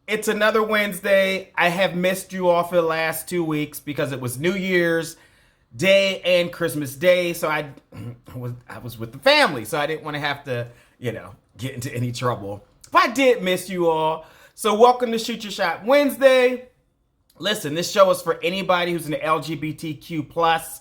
It's another Wednesday. I have missed you all for the last 2 weeks because it was New Year's Day and Christmas Day. So I was with the family, so I didn't want to have to, get into any trouble. But I did miss you all. So welcome to Shoot Your Shot Wednesday. Listen, this show is for anybody who's in the LGBTQ plus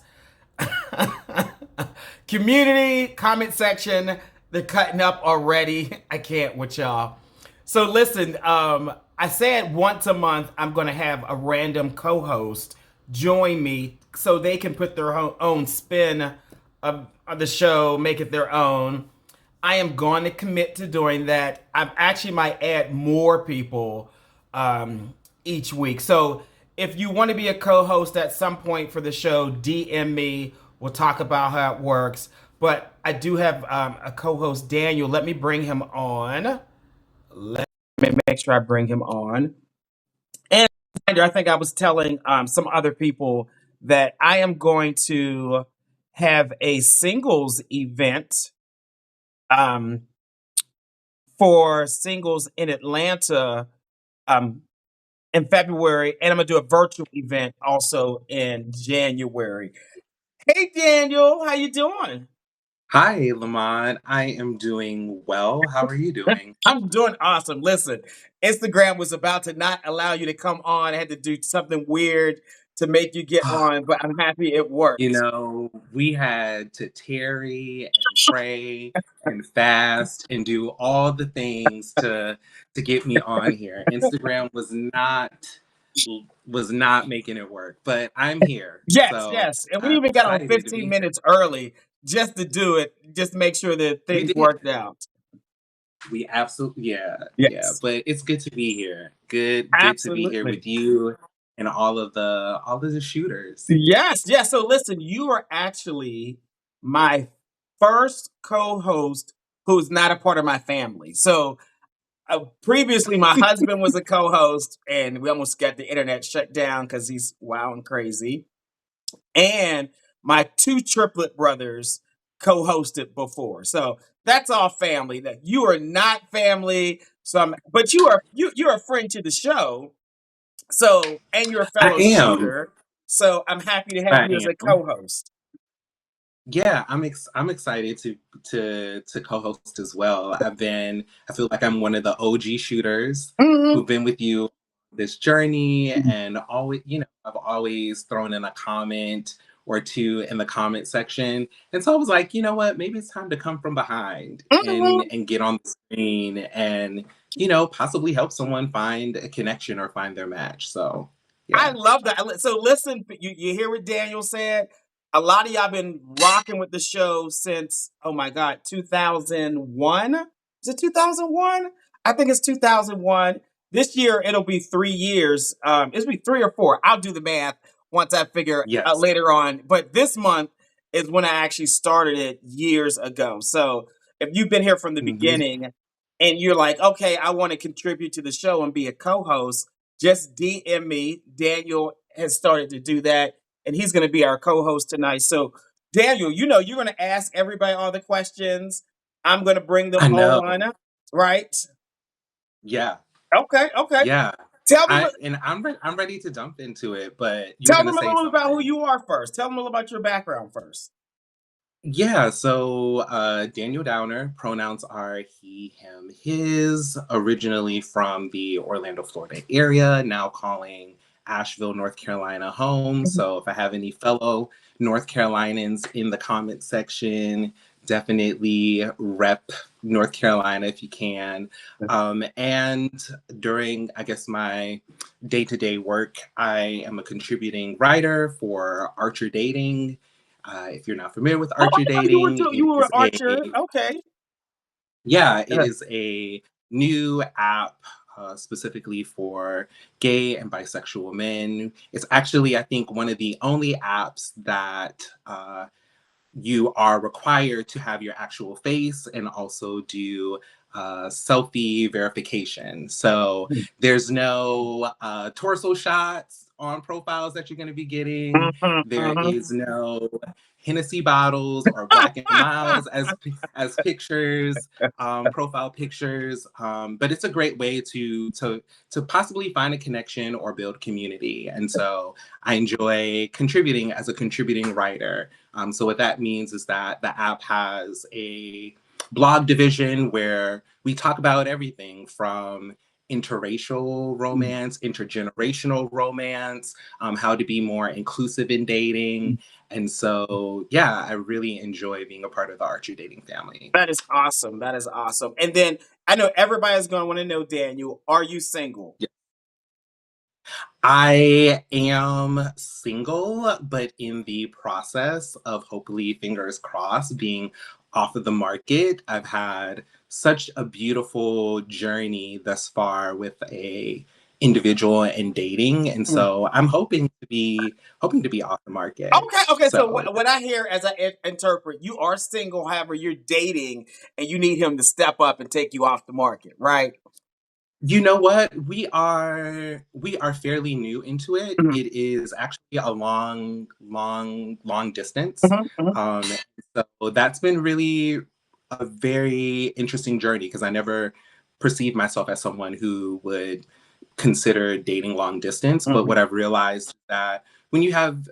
community. Comment section. They're cutting up already. I can't with y'all. So listen, I said once a month I'm going to have a random co-host join me so they can put their own spin of the show, make it their own. I am going to commit to doing that. I actually might add more people each week. So if you want to be a co-host at some point for the show, DM me. We'll talk about how it works. But I do have a co-host, Daniel. Let me bring him on. Let me make sure I bring him on. And I think I was telling some other people that I am going to have a singles event um, for singles in Atlanta um, in February, and I'm gonna do a virtual event also in January. Hey Daniel, how you doing? Hi, Lamont. I am doing well. How are you doing? I'm doing awesome. Listen, Instagram was about to not allow you to come on. I had to do something weird to make you get on, but I'm happy it worked. We had to tarry and pray and fast and do all the things to get me on here. Instagram was not making it work, but I'm here. Yes, So yes. And we I'm even got on excited to 15 be here. minutes early just to do it, just to make sure that We things did. worked out. We absolutely, yeah, yeah. Yes, But it's good to be here. Good to be here absolutely. with you and all of the shooters. Yes, yes. So listen, you are actually my first co-host who's not a part of my family. So previously, my husband was a co-host, and we almost got the internet shut down because he's wild and crazy. And my two triplet brothers co-hosted before, so that's all family. That you are not family, so but you're a friend to the show. So and you're a I fellow am. shooter. So I'm happy to have you as I a am. co-host. Yeah, I'm excited to co-host as well. I feel like I'm one of the OG shooters Mhm. who've been with you this journey and always, I've always thrown in a comment or two in the comment section. And so I was like, you know what, maybe it's time to come from behind Mhm. and get on the screen and, possibly help someone find a connection or find their match. So, I yeah. love that. So listen, you hear what Daniel said? A lot of y'all been rocking with the show since, oh my God, 2001? Is it 2001? I think it's 2001. This year it'll be 3 years. It'll be 3 or 4. I'll do the math once I figure out Yes. later on. But this month is when I actually started it years ago. So if you've been here from the Hmm. beginning and you're like, okay, I want to contribute to the show and be a co-host, just DM me. Daniel has started to do that, and he's going to be our co-host tonight. So, Daniel, you're going to ask everybody all the questions. I'm going to bring them I know. on, right? Yeah. Okay, okay. Yeah. Tell them, I'm ready to jump into it, but you were tell gonna them a say little bit about who something. you are first. Tell them a little about your background first. Yeah, so Daniel Downer, pronouns are he, him, his, originally from the Orlando, Florida area, now calling Asheville, North Carolina home. Mhm. So if I have any fellow North Carolinians in the comment section, definitely rep North Carolina if you can. And during, I guess, my day-to-day work, I am a contributing writer for Archer Dating. If you're not familiar with Oh, Archer I know you were Dating, you it were an is archer. Okay. it Uh, is a new app specifically for gay and bisexual men. It's actually, I think, one of the only apps that you are required to have your actual face and also do selfie verification. So there's no torso shots on profiles that you're going to be getting. There is no Hennessy bottles or Black and Miles as pictures, profile pictures. But it's a great way to possibly find a connection or build community. And so I enjoy contributing as a contributing writer. So what that means is that the app has a blog division where we talk about everything from interracial romance, intergenerational romance, how to be more inclusive in dating. And so, yeah, I really enjoy being a part of the Archer Dating family. That is awesome. That is awesome. And then I know everybody's going to want to know, Daniel, are you single? Yeah. I am single, but in the process of, hopefully, fingers crossed, being off of the market. I've had such a beautiful journey thus far with a individual and dating, and so I'm hoping to be off the market. Okay. So So what I hear as I interpret, you are single, however, you're dating, and you need him to step up and take you off the market, right? you know what? We are fairly new into it. Mhm, It is actually a long distance. mhm, mhm, Um, so that's been really a very interesting journey because I never perceived myself as someone who would consider dating long distance. But what mhm, I've realized is that when you have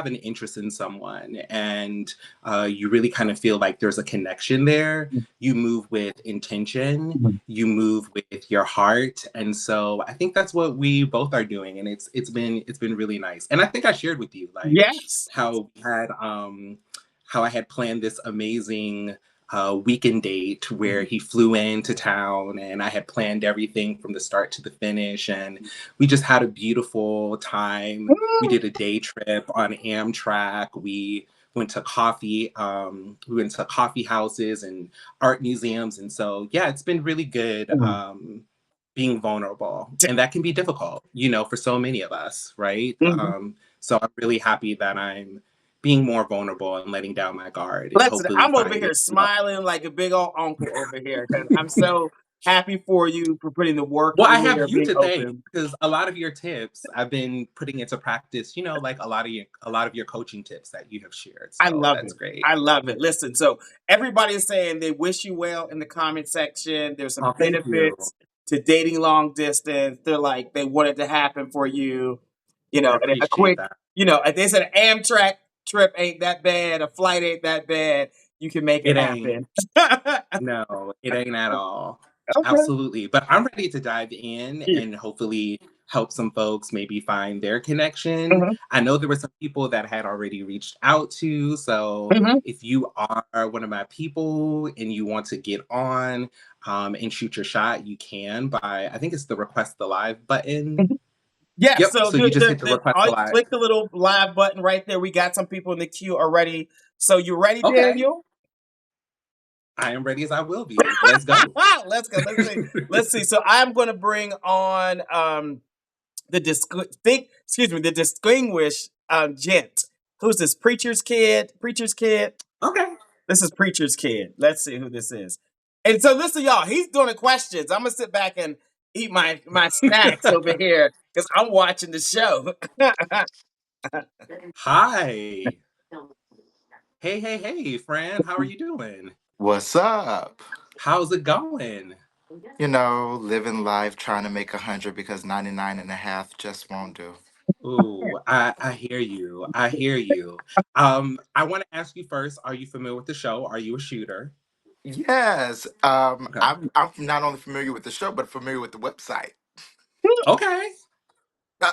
an interest in someone and you really kind of feel like there's a connection there, you move with intention, mhm. you move with your heart. And so I think that's what we both are doing, and it's been really nice. And I think I shared with you like Yes. how I had planned this amazing weekend date where he flew into town, and I had planned everything from the start to the finish, and we just had a beautiful time. We did a day trip on Amtrak. We went to coffee houses and art museums. And so, yeah, it's been really good being vulnerable. And that can be difficult, for so many of us, right? Mhm. So I'm really happy that I'm being more vulnerable and letting down my guard and Listen, hopefully I'm over finding here love. smiling like a big old uncle over here because I'm so happy for you for putting the work Well, I in have there, you being to thank open. because a lot of your tips I've been putting into practice, like a lot of your coaching tips that you have shared. I So love that's it. great. I love it. Listen, so everybody is saying they wish you well in the comment section. There's some Oh, thank you. benefits to dating long distance. They're like they want it to happen for you. I And a appreciate quick, that. they said an Amtrak trip ain't that bad, a flight ain't that bad. You can make it It ain't. happen. No, it ain't at all. Okay. Absolutely. But I'm ready to dive in Yeah. and hopefully help some folks maybe find their connection. Mhm, I know there were some people that had already reached out to. So mhm, if you are one of my people and you want to get on and shoot your shot, you can by, I think it's the request the live button. mhm. Yeah, Yep. so So you just hit the request the live. click the little live button right there. We got some people in the queue already. So you ready, Okay. Daniel? I am ready as I will be. Let's go. Let's go. Let's see. Let's see. So I'm going to bring on the distinguished gent. Who's this? Preacher's kid. Preacher's kid. Okay. This is Preacher's kid. Let's see who this is. And so listen, y'all. He's doing the questions. I'm gonna sit back and eat my snacks over here because I'm watching the show. Hi. Hey, friend. How are you doing? What's up? How's it going? Living life, trying to make 100 because 99 and a half just won't do. Ooh, I hear you. I hear you. I want to ask you first, are you familiar with the show? Are you a shooter? Yes, Okay. I'm not only familiar with the show, but familiar with the website. Okay. Uh,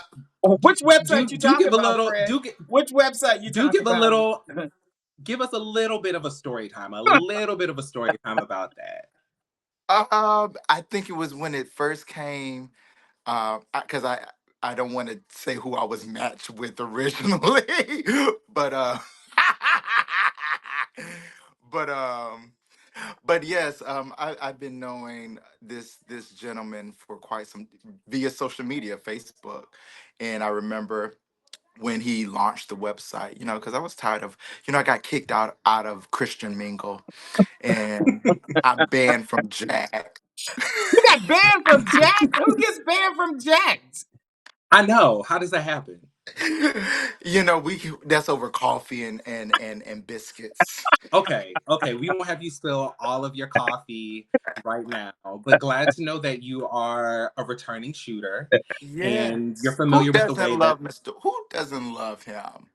Which website you Do talking give a about, little friend? Which website you do talking give a about? little give us a little bit of a story time. A little bit of a story time about that. I think it was when it first came, because I don't want to say who I was matched with originally, but but but yes, I've been knowing this gentleman for quite some via social media, Facebook, and I remember when he launched the website, because I was tired of, I got kicked out of Christian Mingle, and I'm banned from Jack. You got banned from Jack? Who gets banned from Jack? I know. How does that happen? We that's over coffee and biscuits. Okay, we won't have you spill all of your coffee right now, but glad to know that you are a returning shooter and you're Yes. Who familiar with the way doesn't that. love Mr. Who doesn't love him?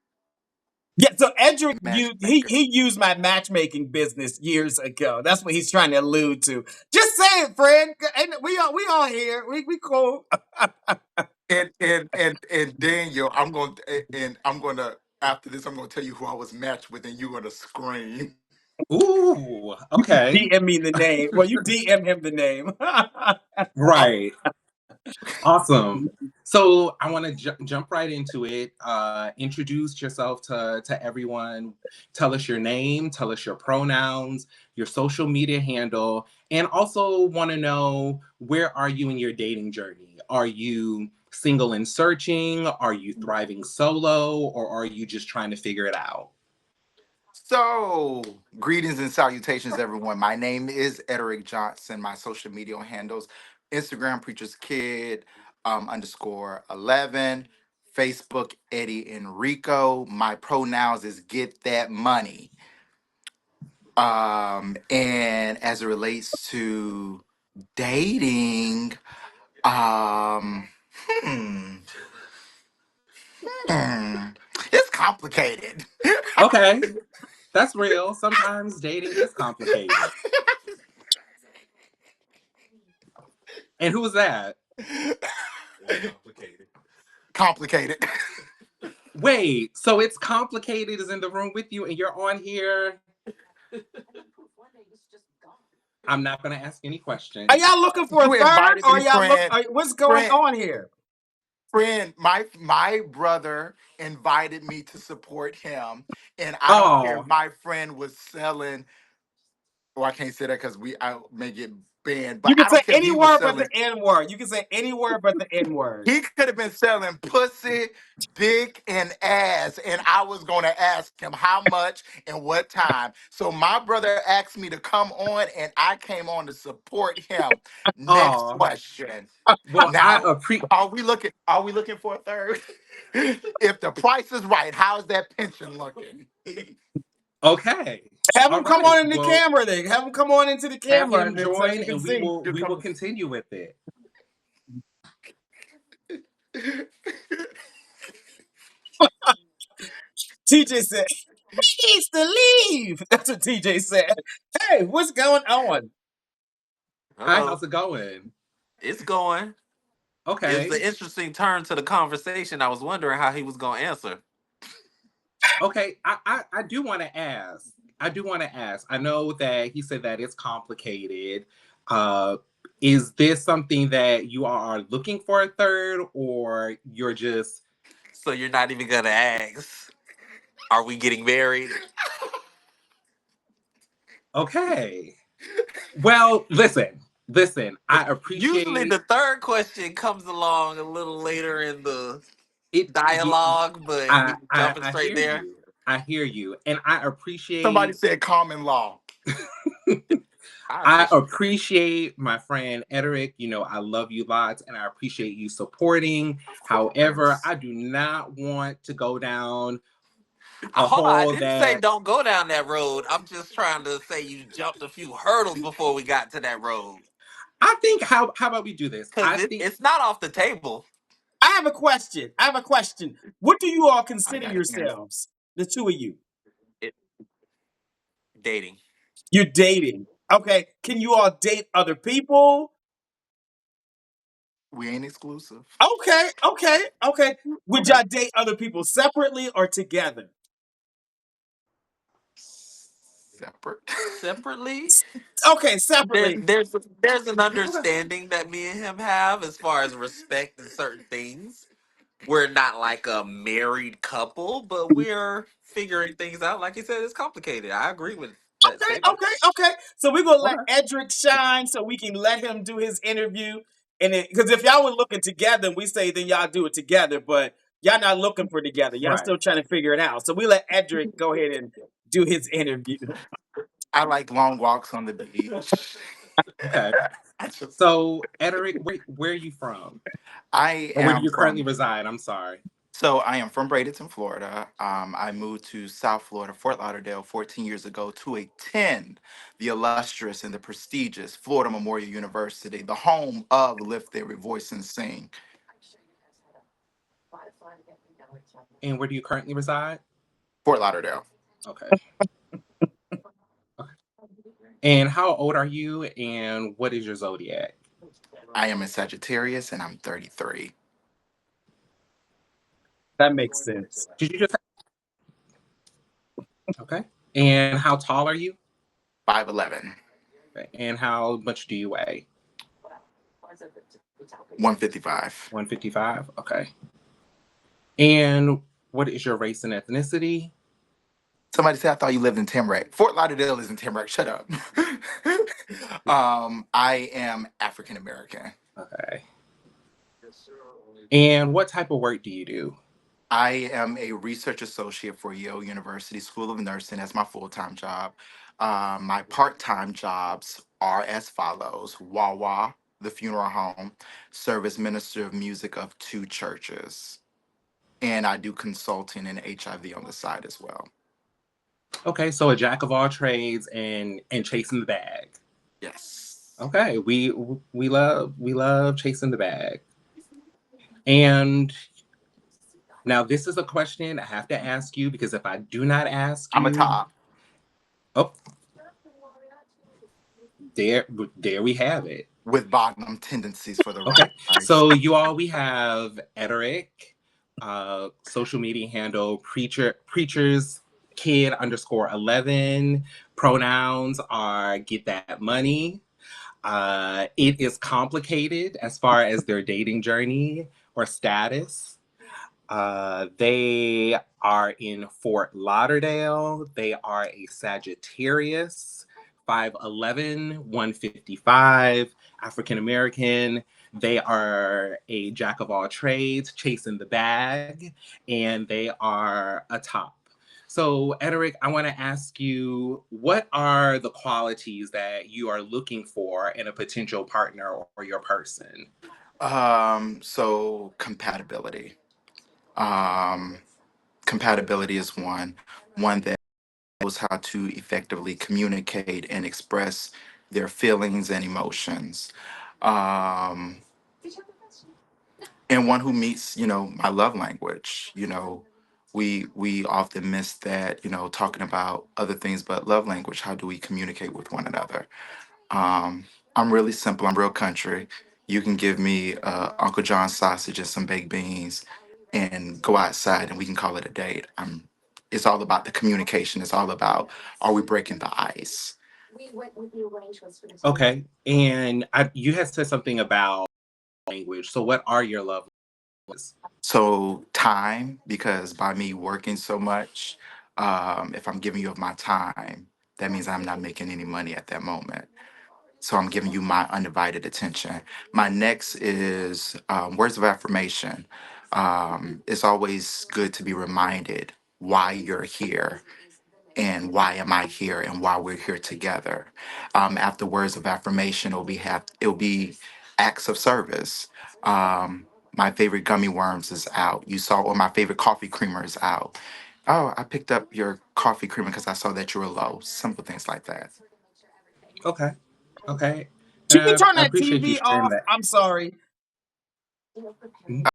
Yeah, so Edric Matchmaker. he used my matchmaking business years ago. That's what he's trying to allude to. Just say it, friend. We all here. We cool. And Daniel, I'm gonna after this, I'm gonna tell you who I was matched with, and you're gonna scream. Ooh, okay. DM me the name. Well, you DM him the name. Right. Awesome. So I want to jump right into it. Introduce yourself to everyone. Tell us your name, tell us your pronouns, your social media handle, and also want to know, where are you in your dating journey? Are you single and searching? Are you thriving solo? Or are you just trying to figure it out? So, greetings and salutations, everyone. My name is Edric Johnson. My social media handles Instagram Preacher's Kid _11, Facebook Eddie Enrico. My pronouns is get that money. And as it relates to dating, um, hmm, hmm, it's complicated. Okay, that's real. Sometimes dating is complicated. And who was that? Complicated. Wait, so it's complicated is in the room with you and you're on here. I'm not going to ask any questions. Are y'all looking for a You third, invited or me, friend. what's going Friend, on here? friend, my brother invited me to support him, and I don't care if Oh, my friend was selling. Oh, I can't say that because I may get banned. But You can I say don't care if any he was word but the selling. N word. You can say any word but the N word. He could have been selling pussy, dick, and ass, and I was going to ask him how much and what time. So my brother asked me to come on, and I came on to support him. Next oh. question. Well, I Now, appreciate. are we looking for a third? If the price is right, how's that pension looking? Okay. Have All him come right. on in the Well, camera. Then have him come on into the have camera, him and then so join, you can and we see. will Here we will comes. continue with it. TJ said he needs to leave. That's what TJ said. Hey, what's going on? Hi, Hello. how's it going? It's going. It's Okay. an interesting turn to the conversation. I was wondering how he was going to answer. Okay. I do want to ask. I do want to ask. I know that he said that it's complicated. Uh, is this something that you are looking for a third, or you're just So you're not even going to ask, are we getting married? okay? Well, listen. I Usually appreciate the third question comes along a little later in the it. dialogue, but we jumping I straight hear there. you. I hear you, and I Somebody appreciate. said common law. I I appreciate that. appreciate my friend Edric. You know, I love you lots, and I appreciate you supporting. Of However, course. I do not want to go down a Hold on, I hole didn't say that. don't go down that road. I'm just trying to say you jumped a few hurdles before we got to that road. I think. How about we do this? Because I think. it's not off the table. I have a question. What do you all I consider got it. yourselves? The two of you. It, dating. You're dating. Okay. Can you all date other people? We ain't exclusive. Okay. Would Okay. y'all date other people separately or together? Separate. Separately? Okay, separately. There's an Okay. understanding that me and him have as far as respect and certain things. We're not like a married couple, but we're figuring things out. Like you said, it's complicated. I agree with that statement. Okay. So we're gonna let Okay. Edric shine so we can let him do his interview. And because if y'all were looking together, we say then y'all do it together. But Y'all not looking for together. Y'all Right. still trying to figure it out. So we let Edric go ahead and do his interview. I like long walks on the beach. Okay. I just, So, Edric, where are you from? I Or where do am you currently from. reside? I'm sorry. So I am from Bradenton, Florida. I moved to South Florida, Fort Lauderdale, 14 years ago to attend the illustrious and the prestigious Florida Memorial University, the home of Lift Every Voice and Sing. And where do you currently reside? Fort Lauderdale. Okay. Okay. And how old are you? And what is your zodiac? I am a Sagittarius and I'm 33. That makes sense. Did you just? Okay. And how tall are you? 5'11", Okay. And how much do you weigh? 155. 155. Okay. And what is your race and ethnicity? Somebody said I thought you lived in Tamarack. Fort Lauderdale is in Tamarack. Shut up. I am African American. Okay. And what type of work do you do? I am a research associate for Yale University School of Nursing. That's my full-time job. My part-time jobs are as follows: Wawa, the funeral home, service minister of music of 2 churches, and I do consulting in HIV on the side as well. Okay, so a jack of all trades and chasing the bag. Yes. Okay, we love chasing the bag. And now this is a question I have to ask you because if I do not ask I'm a you, top. oh, there we have it. With bottom tendencies for the Okay, right price. so you all, we have Ederic, social media handle preachers kid underscore 11. Pronouns are get that money. It is complicated as far as their dating journey or status. They are in Fort Lauderdale. They are a Sagittarius, 5'11", 155, African American. They are a jack of all trades, chasing the bag, and they are a top. So, Ederic, I want to ask you, what are the qualities that you are looking for in a potential partner or your person? So compatibility. Um, Compatibility is one that knows how to effectively communicate and express their feelings and emotions. Um, and one who meets, my love language. We often miss that, talking about other things but love language. How do we communicate with one another? I'm really simple. I'm real country. You can give me Uncle John sausage and some baked beans, and go outside, and we can call it a date. It's all about the communication. It's all about, are we breaking the ice? Okay, and you had said something about language. So, what are your love languages? So time, because by me working so much, if I'm giving you of my time, that means I'm not making any money at that moment. So I'm giving you my undivided attention. My next is words of affirmation. It's always good to be reminded why you're here and why am I here and why we're here together. After words of affirmation, it'll be acts of service. My favorite gummy worms is out. Or my favorite coffee creamer is out. Oh, I picked up your coffee creamer because I saw that you were low. Simple things like that. Okay, okay, and Can you turn I that appreciate you TV sharing off? that. I'm sorry. Mhm.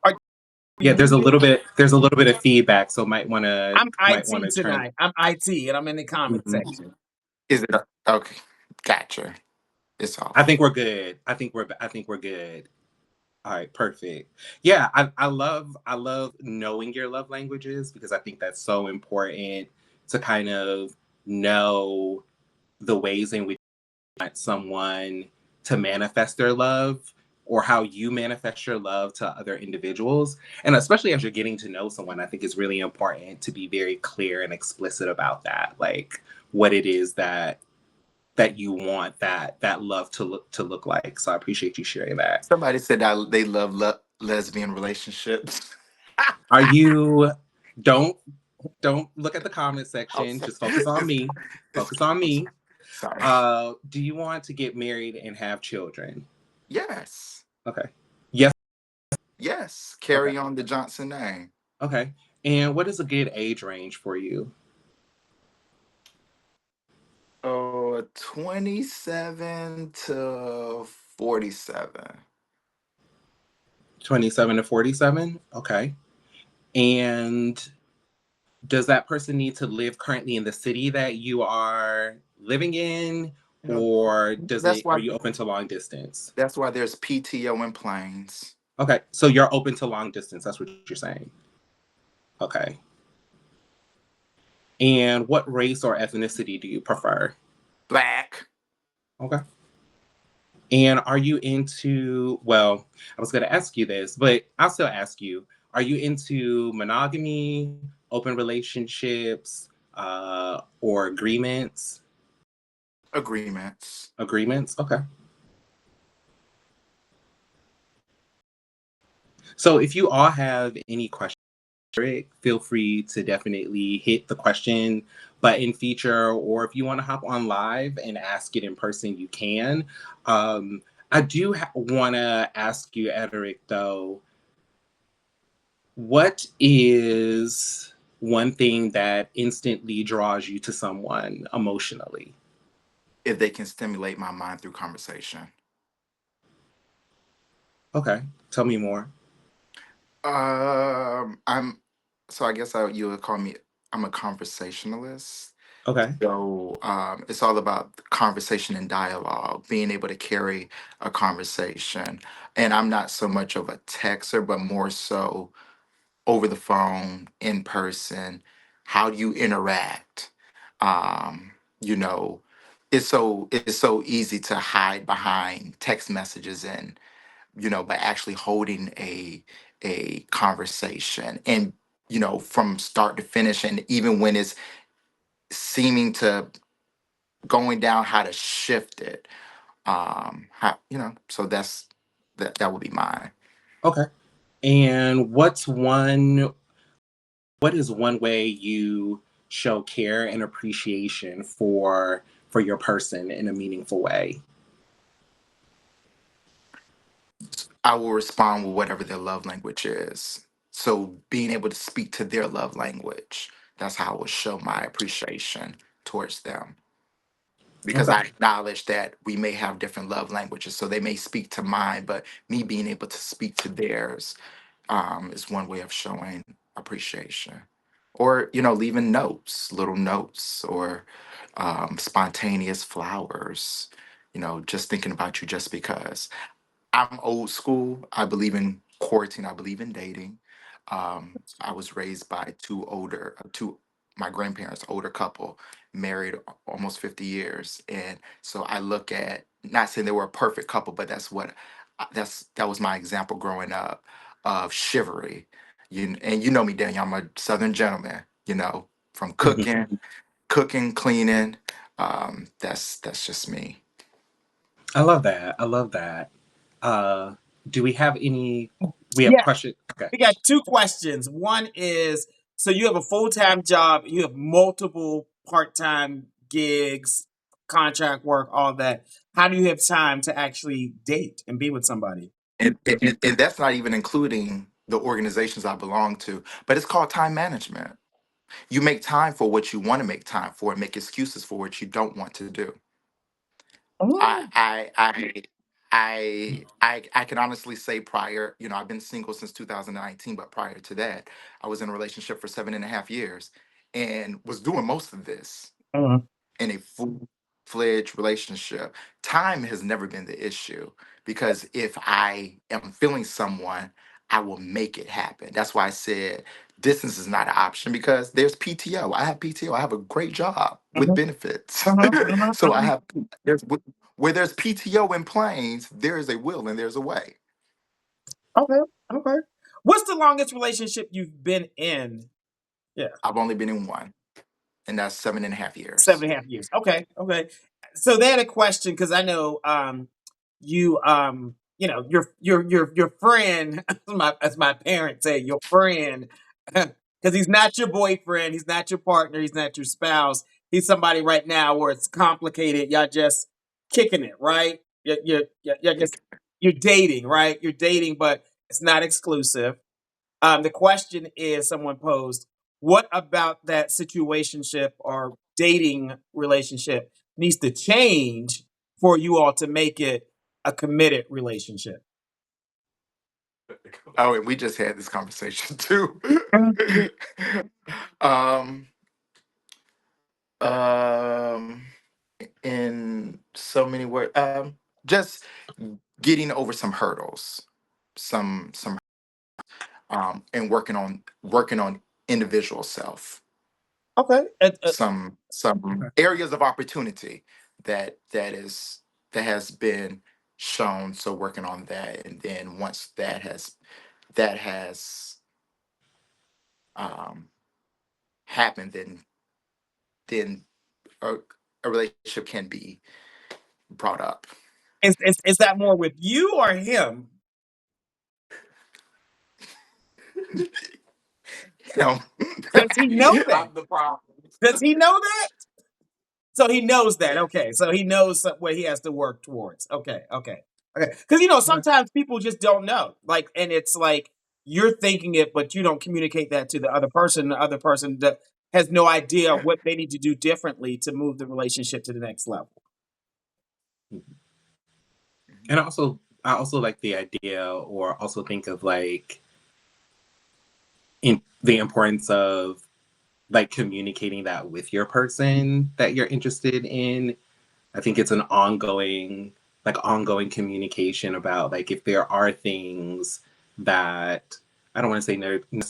Are you Yeah, there's a muted? little bit. There's a little bit of feedback, so I'm might want IT to turn. tonight. I'm IT, and I'm in the comment Mhm. section. Is it okay? Gotcha. It's I off. think we're good. I think we're good. All right, perfect. Yeah, I love knowing your love languages because I think that's so important to kind of know the ways in which you want someone to manifest their love or how you manifest your love to other individuals. And especially as you're getting to know someone, I think it's really important to be very clear and explicit about that, like what it is that you want that love to look like. So I appreciate you sharing that. Somebody said that they love lesbian relationships. Are you, don't look at the comment Oh, section. sorry. Just focus on me. Focus on I'm me. sorry. Do you want to get married and have children? Yes. Okay. Yes. Yes. Okay. Carry on the Johnson name. Okay. And what is a good age range for you? Oh, 27 to 47. 27 to 47? Okay. And does that person need to live currently in the city that you are living in, You know, or that's are why you open to long distance? that's why there's PTO in planes. Okay. So you're open to long distance. That's what you're saying. Okay. And what race or ethnicity do you prefer? Black. Okay. And are you into, well, I was going to ask you this, but I'll still ask you, are you into monogamy, open relationships, or agreements? Agreements. Agreements? Okay. So if you all have any questions, feel free to definitely hit the question button feature, or if you want to hop on live and ask it in person, you can. I do want to ask you, Ederic, though, what is one thing that instantly draws you to someone emotionally? If they can stimulate my mind through conversation. Okay, tell me more. I'm so I guess you would call me I'm a conversationalist. Okay. So it's all about conversation and dialogue, being able to carry a conversation. And I'm not so much of a texter, but more so over the phone, in person. How do you interact? Um, you know, it's so easy to hide behind text messages and but actually holding a conversation and from start to finish, and even when it's seeming to going down, how to shift it, how so that would be mine. Okay. And what is one way you show care and appreciation for your person in a meaningful way? I will respond with whatever their love language is, so being able to speak to their love language, that's how I will show my appreciation towards them, because Okay. I acknowledge that we may have different love languages. So they may speak to mine, but me being able to speak to theirs is one way of showing appreciation. Or, leaving notes, little notes, or spontaneous flowers, just thinking about you just because. I'm old school. I believe in courting. I believe in dating. I was raised by my grandparents, older couple, married almost 50 years, and so I look at, not saying they were a perfect couple, but that was my example growing up of chivalry. And you know me, Daniel. I'm a Southern gentleman. From cooking, cleaning. That's just me. I love that. I love that. Uh, do we have any? We have Yeah, questions. Okay. we got two questions. One is, so you have a full-time job, you have multiple part-time gigs, contract work, all that. How do you have time to actually date and be with somebody? And that's not even including the organizations I belong to, but it's called time management. You make time for what you want to make time for and make excuses for what you don't want to do. I Oh. I I I can honestly say, prior, I've been single since 2019, but prior to that, I was in a relationship for 7.5 years and was doing most of this Mhm. in a full-fledged relationship. Time has never been the issue, because if I am feeling someone, I will make it happen. That's why I said distance is not an option, because there's PTO. I have PTO. I have a great job with Mhm. benefits. Mhm. Mhm. So I Mhm. have there's where there's PTO in planes, there is a will and there's a way. Okay. Okay. What's the longest relationship you've been in? Yeah. I've only been in one, and that's 7.5 years. 7.5 years. Okay. Okay. So they had a question because I know you your friend, as my parents say, your friend, because he's not your boyfriend, he's not your partner, he's not your spouse. He's somebody right now where it's complicated. Y'all just kicking it, right? You're just you're dating, right? You're dating, but it's not exclusive. The question is, someone posed, what about that situationship or dating relationship needs to change for you all to make it a committed relationship? Oh, and we just had this conversation too. um, um, in so many words, just getting over some hurdles, some and working on individual self, Okay. some areas of opportunity that has been shown. So working on that, and then once that has um, happened, then a, a relationship can be brought up. Is that more with you or him? You know, Does he know that? I'm the problem. Does he know that? So he knows that. Okay. So he knows what he has to work towards. Okay. Okay. Okay. Because sometimes people just don't know. Like, and it's like you're thinking it, but you don't communicate that to the other person. The other person has no idea what they need to do differently to move the relationship to the next level. And I also like the idea, or also think of like in the importance of like communicating that with your person that you're interested in. I think it's an ongoing communication about like if there are things that I don't want to say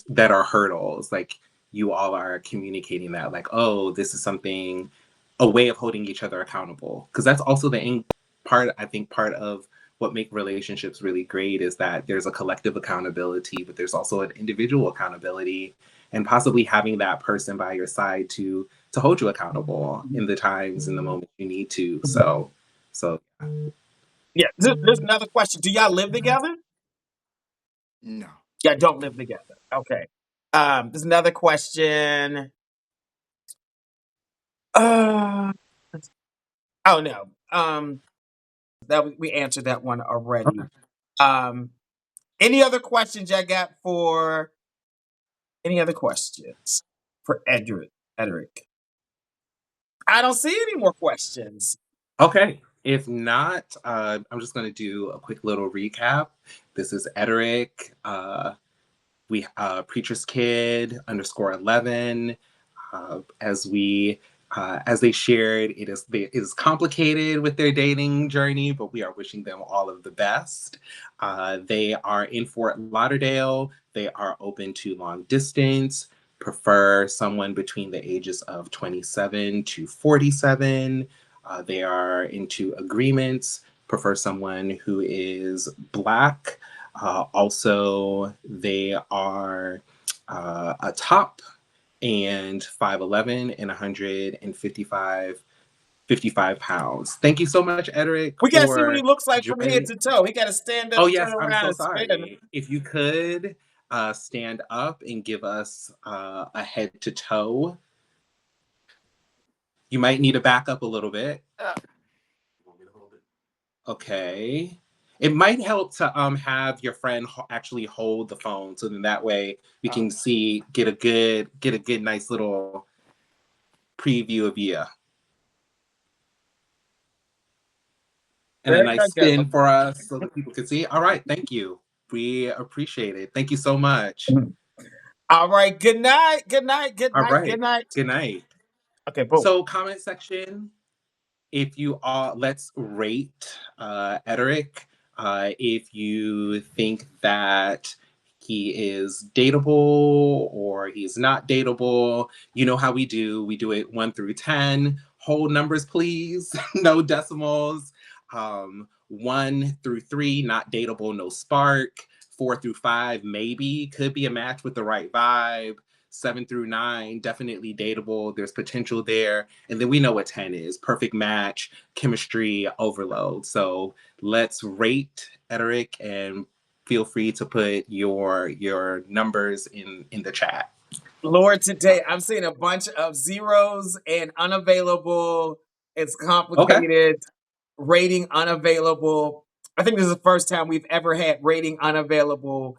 that are hurdles, like you all are communicating that, like, oh, this is something, a way of holding each other accountable. Because that's also part of what make relationships really great is that there's a collective accountability, but there's also an individual accountability, and possibly having that person by your side to hold you accountable in the times and the moments you need to. So Yeah. There's another question. Do y'all live together? no. Yeah, don't live together. Okay. There's another question. Uh, oh no. We answered that one already. okay. Um, any other questions I got for any other questions for Edric? I don't see any more questions. Okay. If not, I'm just going to do a quick little recap. This is Ederic. We Preacher's Kid _11. As they shared, it is complicated with their dating journey, but we are wishing them all of the best. They are in Fort Lauderdale. They are open to long distance, prefer someone between the ages of 27 to 47. They are into agreements, prefer someone who is Black. Also, they are a top and 5'11" and 155 pounds. Thank you so much, Edric, We gotta see what he for looks like from head joining. to toe. He gotta stand up, Oh turn yes, I'm around, so and spin. sorry. If you could stand up and give us a head to toe. You might need to back up a little bit. You want me to hold it? Okay. It might help to have your friend actually hold the phone, so then that way we can get a good nice little preview of you. And a There nice you go. spin for us so that people can see. All right, thank you. We appreciate it. Thank you so much. All right. Good night. Good night. Good All night. Good right. night. Good night. Okay, boom. So comment section, if you all let's rate Ederic. If you think that he is dateable or he's not dateable, you know how we do. We do it 1 through 10. Whole numbers, please. No decimals. 1 through 3, not dateable, no spark. 4 through 5, maybe could be a match with the right vibe. 7 through 9, definitely dateable. There's potential there. And then we know what 10 is: perfect match, chemistry, overload. So let's rate Ederic, and feel free to put your numbers in the chat. Lord, today I'm seeing a bunch of zeros and unavailable. It's Okay. complicated. Rating unavailable. I think this is the first time we've ever had rating unavailable.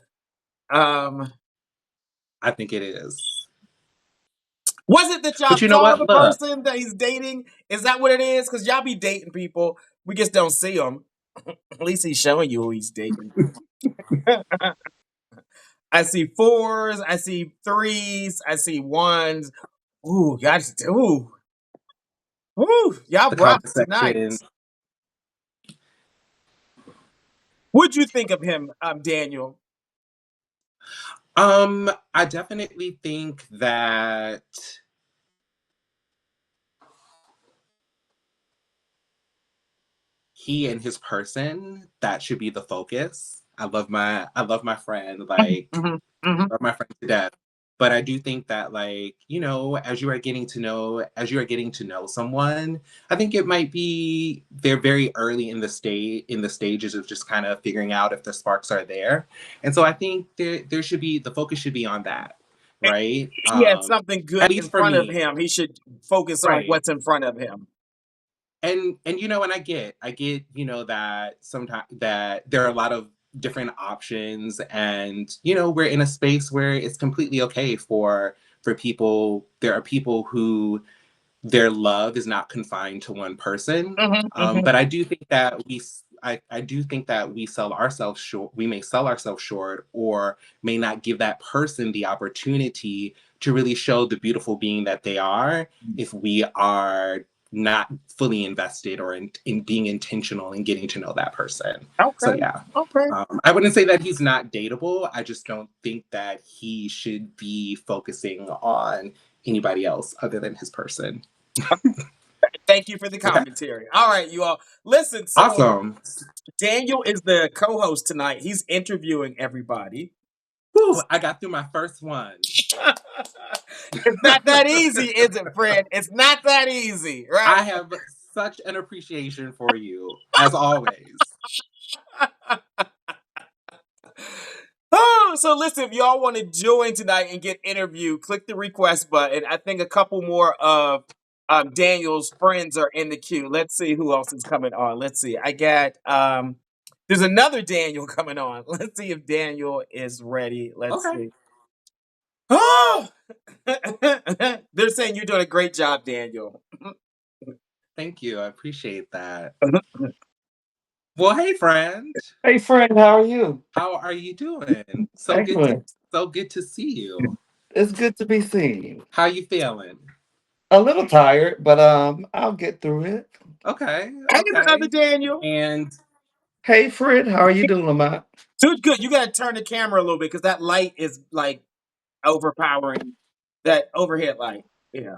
I think it is. Was it that y'all But you know saw what? the Look, person that he's dating? Is that what it is? Because y'all be dating people. We just don't see them. At least he's showing you who he's dating. I see fours. I see threes. I see ones. Ooh, y'all just, y'all the rock comment tonight. section. What'd you think of him, Daniel? I definitely think that he and his person, that should be the focus. I love my friend, like, Mm-hmm, mm-hmm. love my friend to death. But I do think that, like, as you are getting to know someone, I think it might be they're very early in the stages of just kind of figuring out if the sparks are there. And so I think there should be the focus should be on that, right? He has something At good in least for front of me. him. He should focus on Right. what's in front of him. And and I get that sometimes that there are a lot of different options, and we're in a space where it's completely okay for people. There are people who their love is not confined to one person. Mm-hmm, mm-hmm. But I do think that I do think that we sell ourselves short. We may sell ourselves short, or may not give that person the opportunity to really show the beautiful being that they are, if we are not fully invested, or in being intentional in getting to know that person. So Okay, yeah, okay. I wouldn't say that he's not dateable. I just don't think that he should be focusing on anybody else other than his person. Thank you for the Okay. commentary. All right, you all. Listen, so Awesome. Daniel is the co-host tonight. He's interviewing everybody. Whew, I got through my first one. It's not that easy, is it, Fred? It's not that easy, right? I have such an appreciation for you, as always. Oh, so listen, if y'all want to join tonight and get interviewed, click the request button. I think a couple more of Daniel's friends are in the queue. Let's see who else is coming on. Let's see. I got there's another Daniel coming on. Let's see if Daniel is ready. Let's Okay. see. Oh, they're saying you're doing a great job, Daniel. Thank you. I appreciate that. Well, hey, friend. Hey friend, how are you? How are you doing? Excellent. So good to see you. It's good to be seen. How you feeling? A little tired, but I'll get through it. Okay. Hey, brother Okay. Daniel. And Hey Fred, how are you doing, Lamont? Dude, good. You gotta turn the camera a little bit because that light is like overpowering that overhead light. Yeah.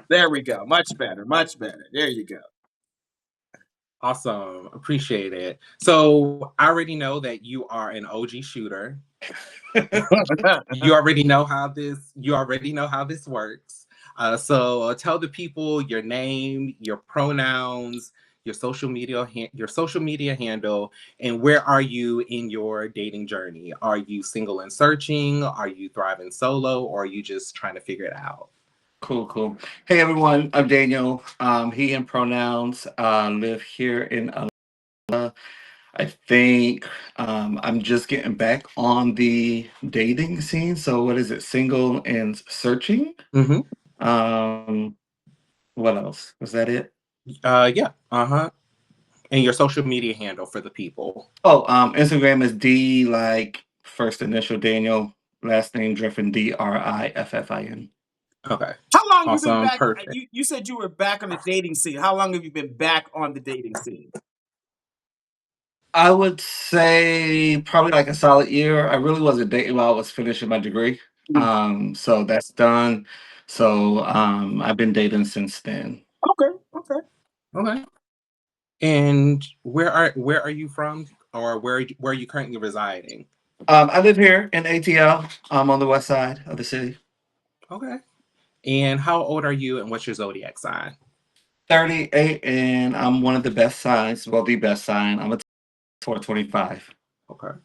There we go. Much better. Much better. There you go. awesome. Appreciate it. So I already know that you are an OG shooter. You already know how this works. So tell the people your name, your pronouns, your social media handle, and where are you in your dating journey? Are you single and searching? Are you thriving solo? Or are you just trying to figure it out? Cool. Hey everyone, I'm Daniel. He and pronouns. Live here in Atlanta. I think I'm just getting back on the dating scene. So what is it? Single and searching. Mm-hmm. Um, what else? Was that it? Yeah. Uh-huh. And your social media handle for the people. Oh, Instagram is D like first initial Daniel, last name Driffin Driffin. Okay. How long you been Awesome. back? Perfect. You said you were back on the dating scene. How long have you been back on the dating scene? I would say probably like a solid year. I really wasn't dating while I was finishing my degree. Mm. So that's done. So I've been dating since then. Okay. Okay. And where are you from, or where are you currently residing? I live here in ATL. I'm on the west side of the city. Okay. And how old are you and what's your zodiac sign? 38, and I'm one of the best signs. Well, the best sign. I'm a 425. Okay.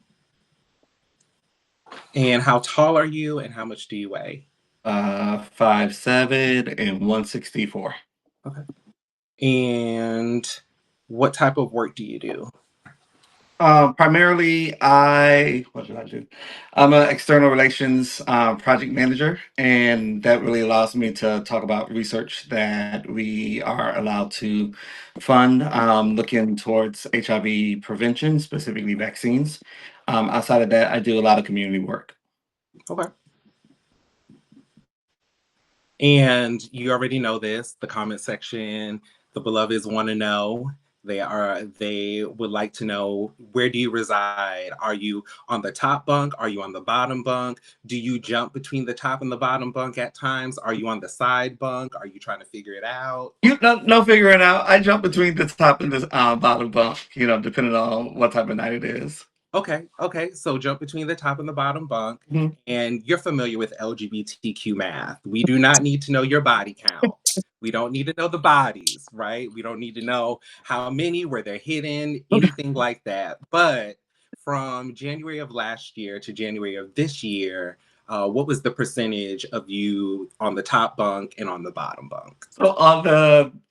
And how tall are you and how much do you weigh? 5'7" and 164. Okay. And what type of work do you do? Primarily, what do I do? I'm an external relations project manager, and that really allows me to talk about research that we are allowed to fund, looking towards HIV prevention, specifically vaccines. Outside of that, I do a lot of community work. Okay. And you already know this, the comment section, the beloveds want to know. They would like to know, where do you reside? Are you on the top bunk? Are you on the bottom bunk? Do you jump between the top and the bottom bunk at times? Are you on the side bunk? Are you trying to figure it out? You no figuring out. I jump between the top and the bottom bunk, depending on what type of night it is. Okay. So jump between the top and the bottom bunk. Mhm. And you're familiar with LGBTQ math. We do not need to know your body count. We don't need to know the bodies, right? We don't need to know how many, where they're hidden, anything like that. But from January of last year to January of this year, what was the percentage of you on the top bunk and on the bottom bunk? So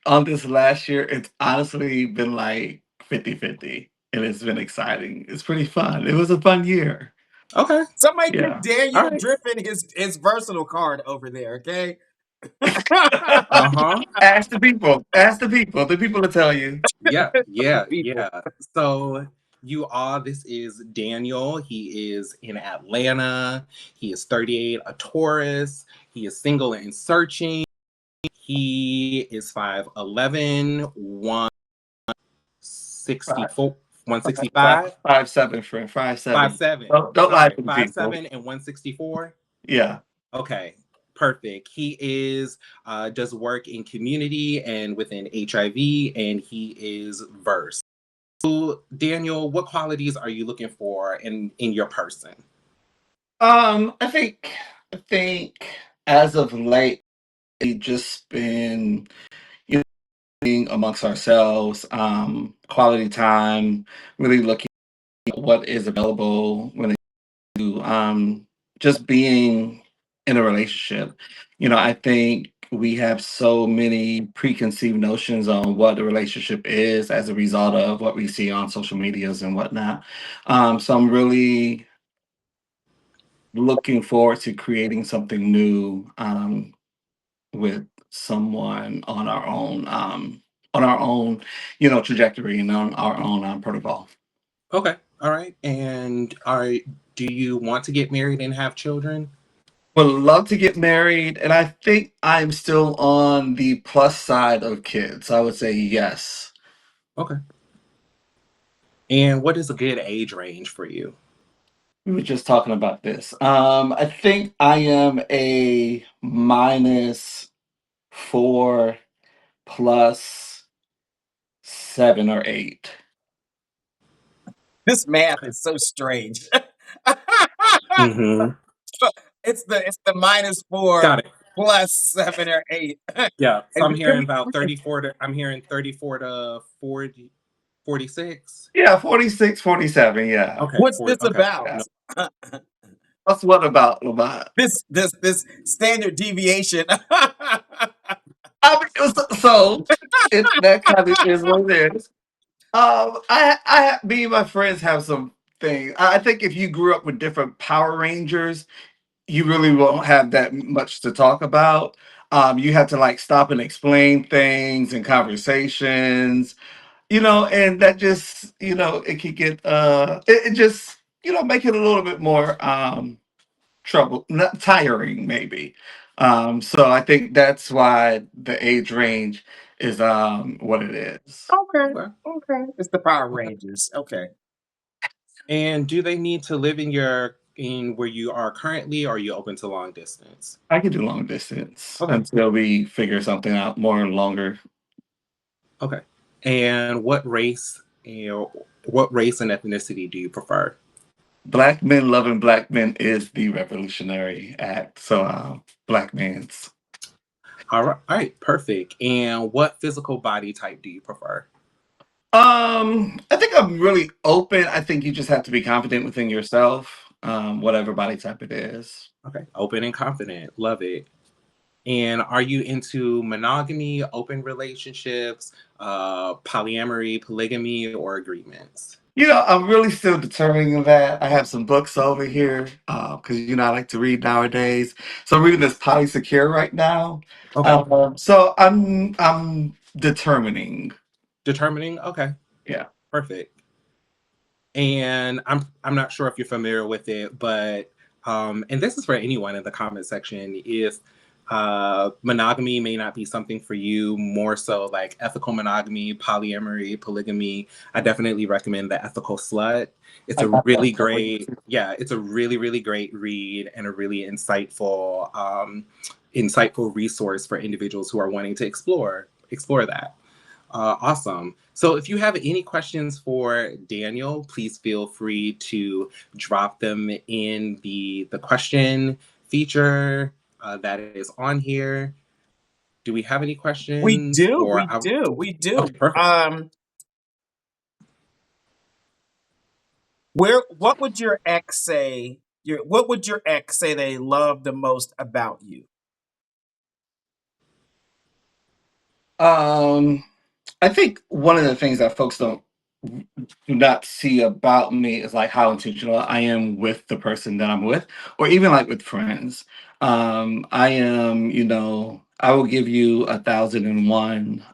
on this last year, it's honestly been like 50-50, and it's been exciting. It's pretty fun. It was a fun year. Okay. Somebody give Yeah. All Daniel right. Drippin his versatile card over there, okay? Uh-huh. Ask the people. Ask the people. The people will tell you. People. Yeah. So this is Daniel. He is in Atlanta. He is 38, a Taurus. He is single and searching. He is 5'11", 164, Five, 165, 5'7", friend. 5'7". 5'7". Don't lie Sorry, to the five people. seven and 164. Yeah. Okay, perfect. He is does work in community and within HIV, and he is versed. So, Daniel, what qualities are you looking for in your person? I think as of late, we've just been being amongst ourselves, quality time, really looking at what is available when it to just being in a relationship. I think we have so many preconceived notions on what a relationship is as a result of what we see on social medias and whatnot. So I'm really looking forward to creating something new, with someone on our own, trajectory and on our own protocol. Okay, all right. And do you want to get married and have children? Would love to get married, and I think I'm still on the plus side of kids. I would say yes. Okay. And what is a good age range for you? We were just talking about this. I think I am a -4 plus 7 or 8. This math is so strange. Mm-hmm. It's the -4 Got it. plus 7 or 8. Yeah. So And I'm hearing about 34 to I'm hearing 34 to 40, 46. Yeah, 46, 47. Yeah. Okay, what's 40. this Okay. about? No. What's what about Lamont? This standard deviation. So it that kind of is what it is. Me and my friends have some things. I think if you grew up with different Power Rangers, you really won't have that much to talk about. You have to like stop and explain things and conversations, and that just, it could get, it just, make it a little bit more, trouble, not tiring, maybe. So I think that's why the age range is, what it is. Okay, Okay. okay. It's the Power Okay. Rangers. Okay. And do they need to live in where you are currently, or are you open to long distance? I can do long distance Okay. until we figure something out more longer. Okay. And what race and ethnicity do you prefer? Black men loving black men is the revolutionary act. So, black men's. All right, perfect. And what physical body type do you prefer? I think I'm really open. I think you just have to be confident within yourself, whatever body type it is. Okay, open and confident. Love it. And are you into monogamy, open relationships, polyamory, polygamy, or agreements? I'm really still determining that. I have some books over here because I like to read nowadays. So I'm reading this Polysecure right now. Okay. So I'm determining. Determining? Okay, Yeah. perfect. And I'm not sure if you're familiar with it, but and this is for anyone in the comment section, if monogamy may not be something for you, more so like ethical monogamy, polyamory, polygamy, I definitely recommend The Ethical Slut. It's I a got really that. great, yeah, it's a really, really great read and a really insightful resource for individuals who are wanting to explore that. Awesome. So if you have any questions for Daniel, please feel free to drop them in the question feature that is on here. Do we have any We questions? do, Or we do, we okay, do. perfect. What would your ex say? What would your ex say they love the most about you? Um, I think one of the things that folks do not see about me is like how intentional I am with the person that I'm with, or even like with friends. I am, I will give you 1,001.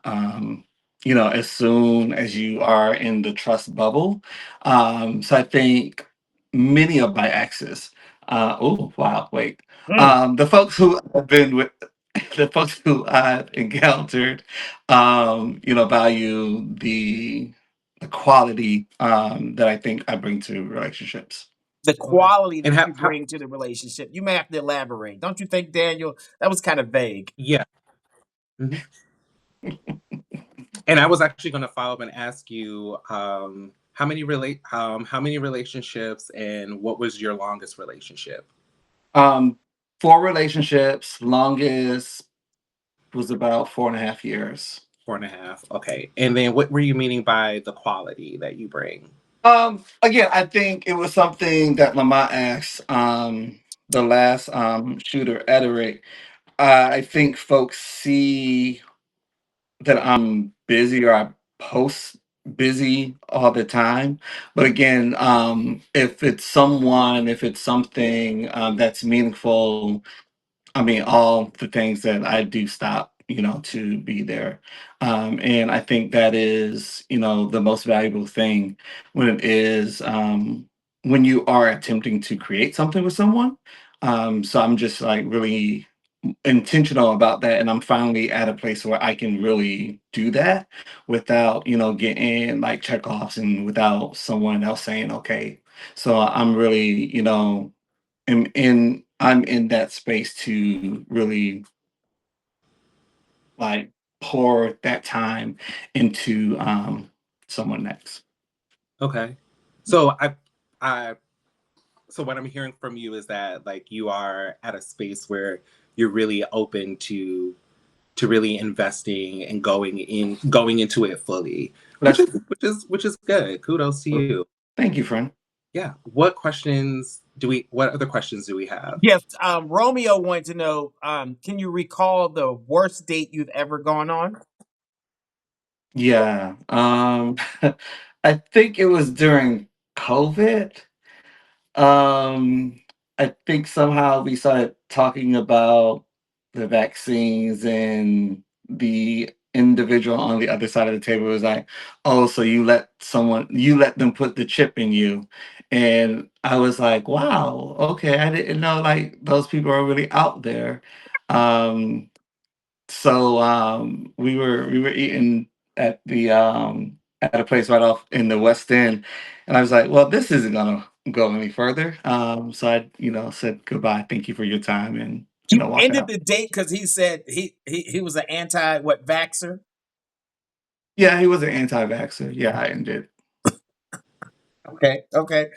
As soon as you are in the trust bubble. So I think many of my exes. Oh wow, wait. Mm, The folks who I've been with, the folks who I've encountered, value the quality that I think I bring to relationships. the Okay. quality And that you bring to the relationship. You may have to elaborate. Don't you think, Daniel? That was kind of vague. yeah. Mhm. And I was actually going to follow up and ask you how many relationships and what was your longest relationship? Um, 4 relationships, longest was about 4.5 years. 4.5. Okay. And then what were you meaning by the quality that you bring? Again, I think it was something that Lamont asked the last shooter, Ederick. I think folks see that I'm busy or I post busy all the time. But again, if it's something that's meaningful, I mean, all the things that I do stop, to be there. And I think that is, the most valuable thing when it is, when you are attempting to create something with someone. So I'm just like really intentional about that. And I'm finally at a place where I can really do that without, getting like checkoffs and without someone else saying, okay. So I'm really, I'm in that space to really like pour that time into someone next. Okay. So I so what I'm hearing from you is that like you are at a space where you're really open to really investing and going into it fully, which Let's is good. Kudos to you. Thank you, friend. Yeah. What other questions do we have? Yes, Romeo wanted to know, can you recall the worst date you've ever gone on? Yeah. I think it was during COVID. Um, I think somehow we started talking about the vaccines, and the individual on the other side of the table was like, "Oh, so you let them put the chip in you." And I was like, "Wow, okay, I didn't know like those people are really out there." Um, we were eating at a place right off in the West End, and I was like, "Well, this isn't gonna go any further." So I, said goodbye, thank you for your time, and You walked ended out. the date because he said he was an anti what vaxer. Yeah, he was an anti-vaxxer. Yeah, I ended. Okay, okay.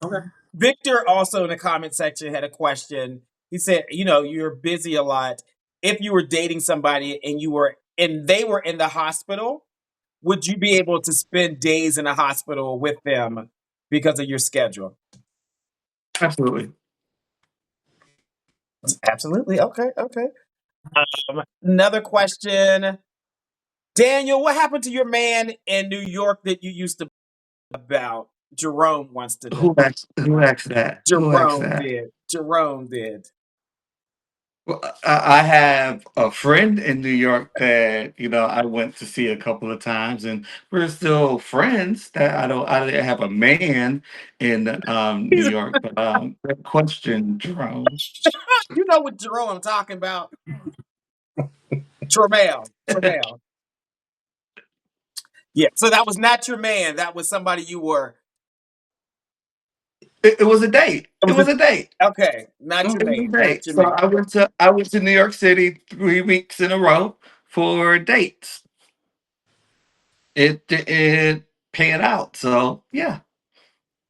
Okay. Victor also in the comment section had a question. He said, you're busy a lot. If you were dating somebody and they were in the hospital, would you be able to spend days in the hospital with them because of your schedule? Absolutely. Absolutely. Okay. Okay. Another question. Daniel, what happened to your man in New York that you used to about? Jerome wants to know. Who asked that? Who asked Jerome that? did. Jerome did. Well, I have a friend in New York that I went to see a couple of times, and we're still friends. That I didn't have a man in New York. But that question, Jerome. You know what Jerome I'm talking about? Tremel. Tremel. Yeah. So that was not your man. That was somebody you were. It was a date. It It was was a date. okay. Not your It was a man. Not date. your So man. I went to New York City 3 weeks in a row for dates. It panned out. So yeah.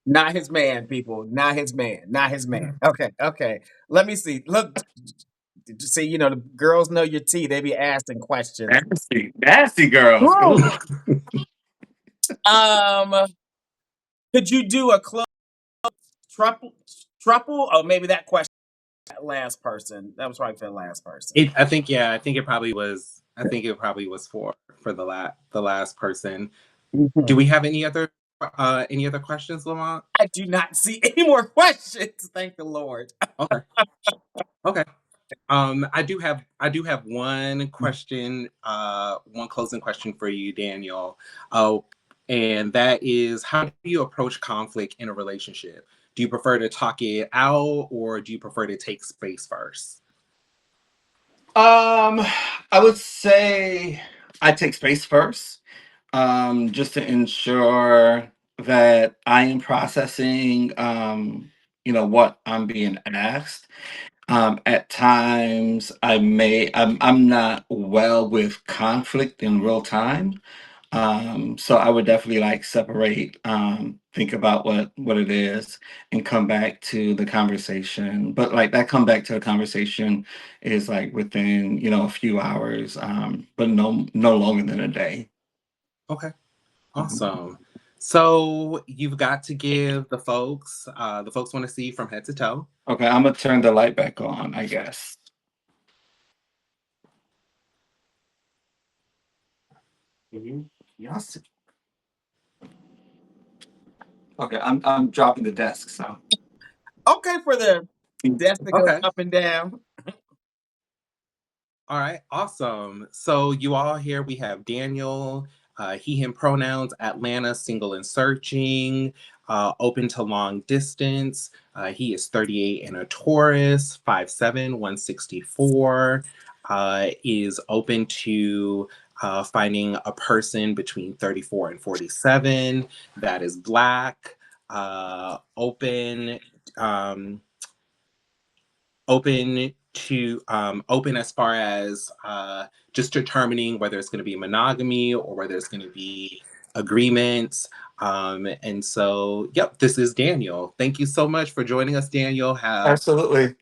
Not his man, people. Not his man. Not his man. Okay. Okay. Let me see. Look, see, the girls know your tea. They be asking questions. Nasty, nasty girls. Woo! Ooh. Um, could you do a close triple? Triple? Oh, maybe that question. That last person. That was probably for the last person. I think, yeah, I think it probably was. I think it probably was for the last person. Do Mhm. we have any other questions, Lamont? I do not see any more questions. Thank the Lord. Okay. Okay. I do have one question, one closing question for you, Daniel. Uh, and that is, how do you approach conflict in a relationship? Do you prefer to talk it out, or do you prefer to take space first? I would say I take space first, just to ensure that I am processing, what I'm being asked. At times, I'm not well with conflict in real time. So I would definitely like separate, think about what it is, and come back to the conversation. But like that come back to the conversation is like within a few hours, but no longer than a day. Okay. Mhm. Awesome. So you've got to give the folks want to see from head to toe. Okay, I'm gonna turn the light back on, I guess. Yes. Okay, I'm dropping the desk, so. Okay, for the desk to go Okay. up and down. All right, awesome. So you all here, we have Daniel, he, him pronouns, Atlanta, single and searching, open to long distance. He is 38 and a Taurus, 5'7", 164. Is open to finding a person between 34 and 47 that is Black, um, open as far as just determining whether it's going to be monogamy or whether it's going to be agreements. And so, yep, this is Daniel. Thank you so much for joining us, Daniel. Have Absolutely.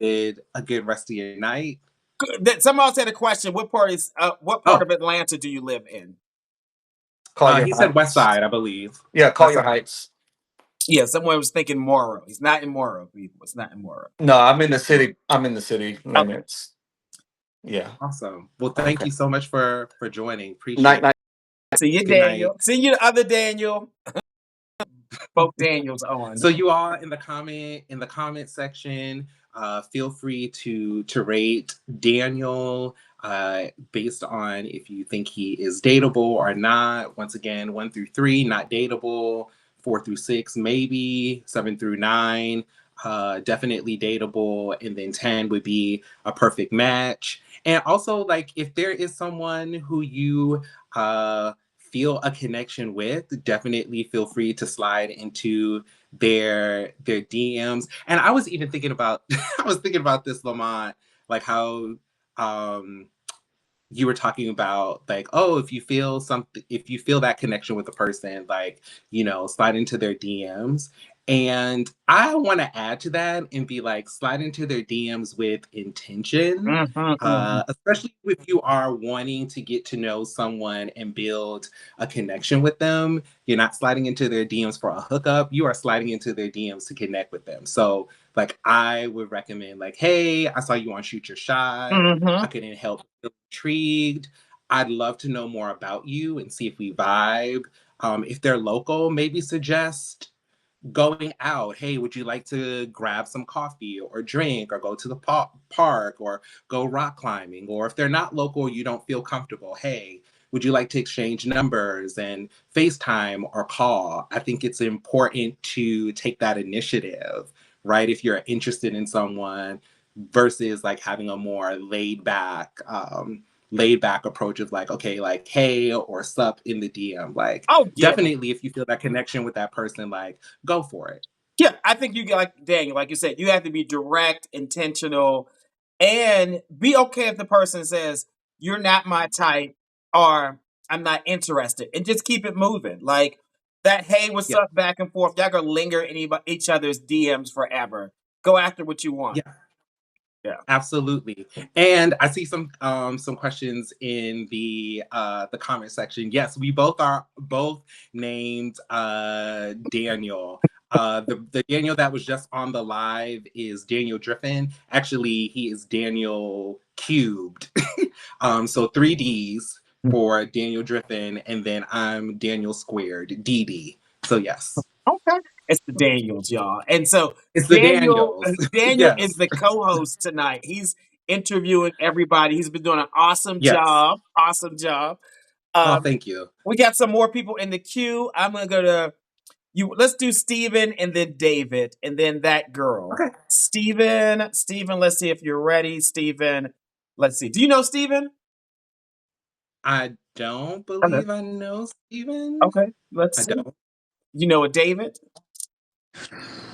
a good rest of your night. Someone else had a question. What part Oh, of Atlanta do you live in? he said West Side, I believe. Yeah, West Collier Side. Heights. Yeah, someone was thinking Morrow. He's not in Morrow, people. It's not in Morrow. No, I'm in the city. I'm in the city Okay. limits. Yeah. Awesome. Well, thank Okay. you so much for joining. Night, Appreciate it. night. See you, Good night. Daniel. See you, the other Daniel. Both Daniels on. So you all in the comment section, feel free to rate Daniel based on if you think he is dateable or not. Once again, 1 through 3, not dateable. 4 through 6, maybe. 7 through 9, definitely dateable. And then 10 would be a perfect match. And also, like, if there is someone who you feel a connection with, definitely feel free to slide into their DMs. And I was even thinking about I was thinking about this, Lamont, like how um you were talking about, like, oh, if you feel that connection with a person, like, slide into their DMs. And I want to add to that and be like, slide into their DMs with intention, especially if you are wanting to get to know someone and build a connection with them. You're not sliding into their DMs for a hookup. You are sliding into their DMs to connect with them. So, like, I would recommend, like, hey, I saw you on Shoot Your Shot. I couldn't help but feel intrigued. I'd love to know more about you and see if we vibe. If they're local, maybe suggest going out. Hey, would you like to grab some coffee or drink or go to the park or go rock climbing? Or if they're not local, you don't feel comfortable. Hey, would you like to exchange numbers and FaceTime or call? I think it's important to take that initiative, right? If you're interested in someone versus like having a more laid back approach of like, okay, like, hey, or sup in the DM. Like, Oh yeah. definitely if you feel that connection with that person, like, go for it. Yeah, I think you get like Daniel, like you said, you have to be direct, intentional, and be okay if the person says you're not my type or I'm not interested, and just keep it moving. Like that, hey, what's Yeah. up, back and forth. Y'all gonna linger in each other's DMs forever. Go after what you want. Yeah. Yeah. Absolutely. And I see some questions in the comment section. Yes, we both are both named Daniel. The Daniel that was just on the live is Daniel Driffin. Actually, he is Daniel cubed. So 3Ds for Daniel Driffin, and then I'm Daniel squared, DD. So yes. Okay. It's the Daniels, y'all. And so It's the Daniel Daniels. Daniel is Yes. the co-host tonight. He's interviewing everybody. He's been doing an awesome Yes. job. Awesome job. Oh, Um, thank you. we got some more people in the queue. I'm gonna go to you. Let's do Steven and then David and then that girl. Okay. Steven, let's see if you're ready. Steven, let's see. Do you know Steven? I don't Okay. believe I know Steven. Okay. Let's I see. don't. You know a David?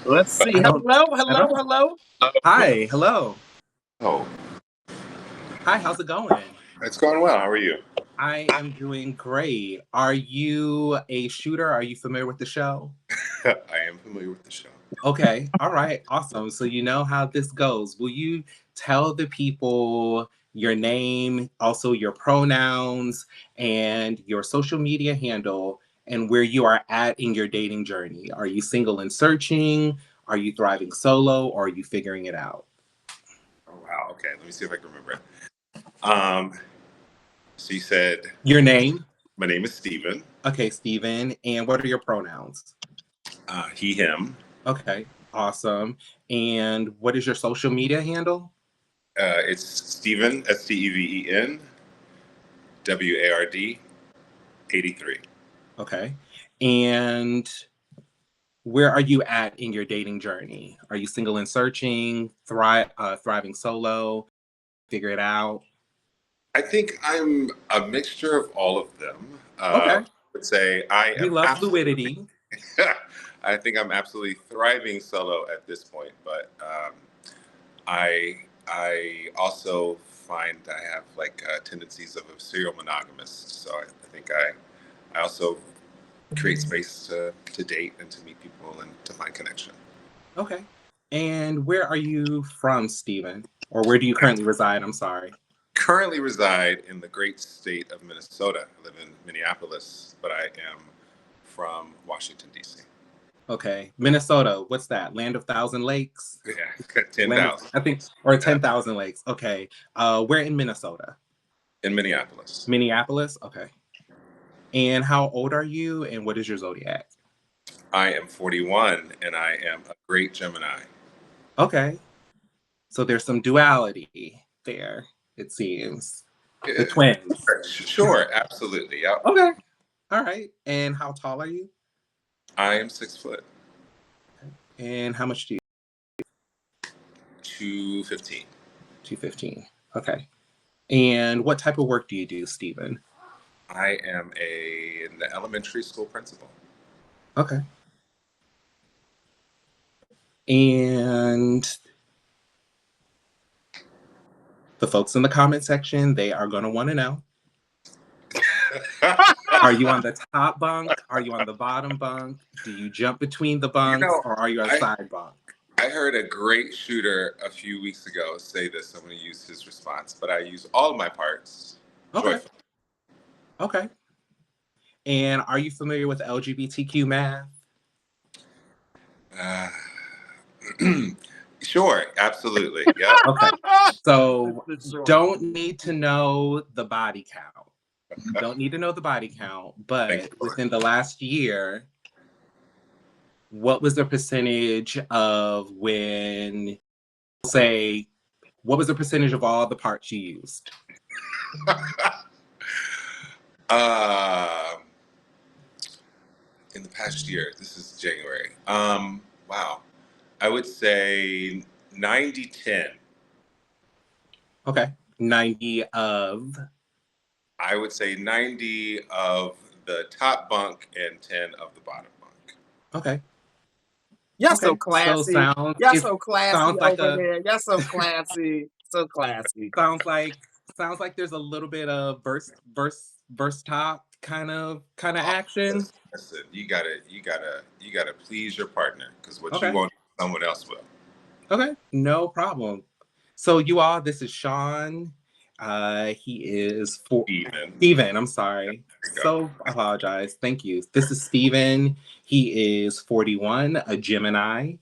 Let's see. I don't. Hello, I hello, don't. hello. Hi. Hello. Oh, Hi. How's it going? it's going well. How are you? I am doing great. Are you a shooter? Are you familiar with the show? I am familiar with the show. Okay. All right. Awesome. So you know how this goes. Will you tell the people your name, also your pronouns, and your social media handle, and where you are at in your dating journey? Are you single and searching? Are you thriving solo, or are you figuring it out? Oh, wow. Okay. Let me see if I can remember it. Um, so you said, Your name. my name is Steven. Okay, Steven. And what are your pronouns? He, him. Okay, awesome. And what is your social media handle? It's Steven, STEVEN, WARD, 83. Okay. And where are you at in your dating journey? Are you single and searching, thriving solo, figure it out? I think I'm a mixture of all of them. Okay. I would say I We am love absolutely, fluidity. I think I'm absolutely thriving solo at this point, but I also find I have like tendencies of a serial monogamist. So I think I also create space to date and to meet people and to find connection. Okay. And where are you from, Stephen? Or where do you currently reside? I'm sorry. Currently reside in the great state of Minnesota. I live in Minneapolis, but I am from Washington, D.C. Okay. Minnesota, what's that? Land of Thousand Lakes? Yeah, Land of, 10,000. I think, or Yeah, 10,000 lakes. Okay. Where in Minnesota? in Minneapolis. Minneapolis? Okay. And how old are you and what is your zodiac? I am 41 and I am a great Gemini. Okay. So there's some duality there, it seems. The twins. Sure, absolutely. Yep. Okay. All right. And how tall are you? I am 6 foot. And how much do you? 215. 215. Okay. And what type of work do you do, Stephen? I am an elementary school principal. Okay. And the folks in the comment section, they are going to want to know. Are you on the top bunk? Are you on the bottom bunk? Do you jump between the You bunks, know, or are you a I side bunk? I heard a great shooter a few weeks ago say this. I'm going to use his response, but I use all of my parts Okay. joyfully. Okay. And are you familiar with LGBTQ math? Uh, sure, absolutely. Yep. Okay. So That's the short. don't need to know the body count. Don't need to know the body count, Thank but you, Lord. within the last year, what was the percentage of when, say, what was the percentage of all the parts you used? Um, in the past year, this is January. Wow. I would say 90-10. Okay. 90 of. I would say 90 of the top bunk and 10 of the bottom bunk. Okay. Y'all so Okay. So classy. Y'all so classy sounds like over a there. Y'all so classy. So classy. sounds like sounds like there's a little bit of verse top kind of Oh, action. listen, you gotta please your partner because what you Okay. want, someone else will. Okay. No problem. So you all, this is Sean. He is for Even. Steven, I'm sorry. There you go. So apologize. Thank you. This is Steven. He is 41, a Gemini,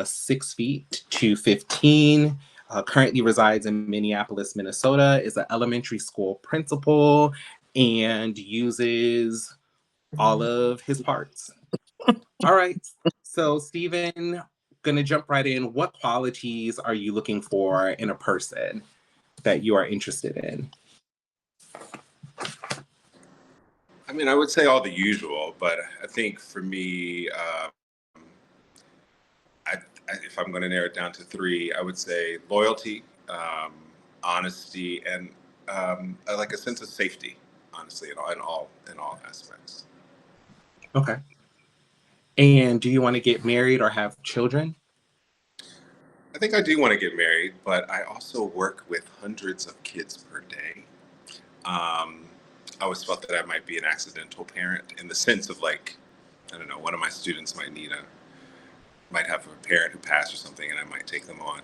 6 feet 215. Currently resides in Minneapolis, Minnesota, is an elementary school principal, and uses all of his parts. All right. So, Stephen, gonna jump right in. What qualities are you looking for in a person that you are interested in? I mean, I would say all the usual, but I think for me, I, if I'm going to narrow it down to three, I would say loyalty, honesty, and like a sense of safety. Honestly, in all aspects. Okay. And do you want to get married or have children? I think I do want to get married, but I also work with hundreds of kids per day. Um, I always felt that I might be an accidental parent in the sense of like, I don't know, one of my students might have a parent who passed or something, and I might take them on.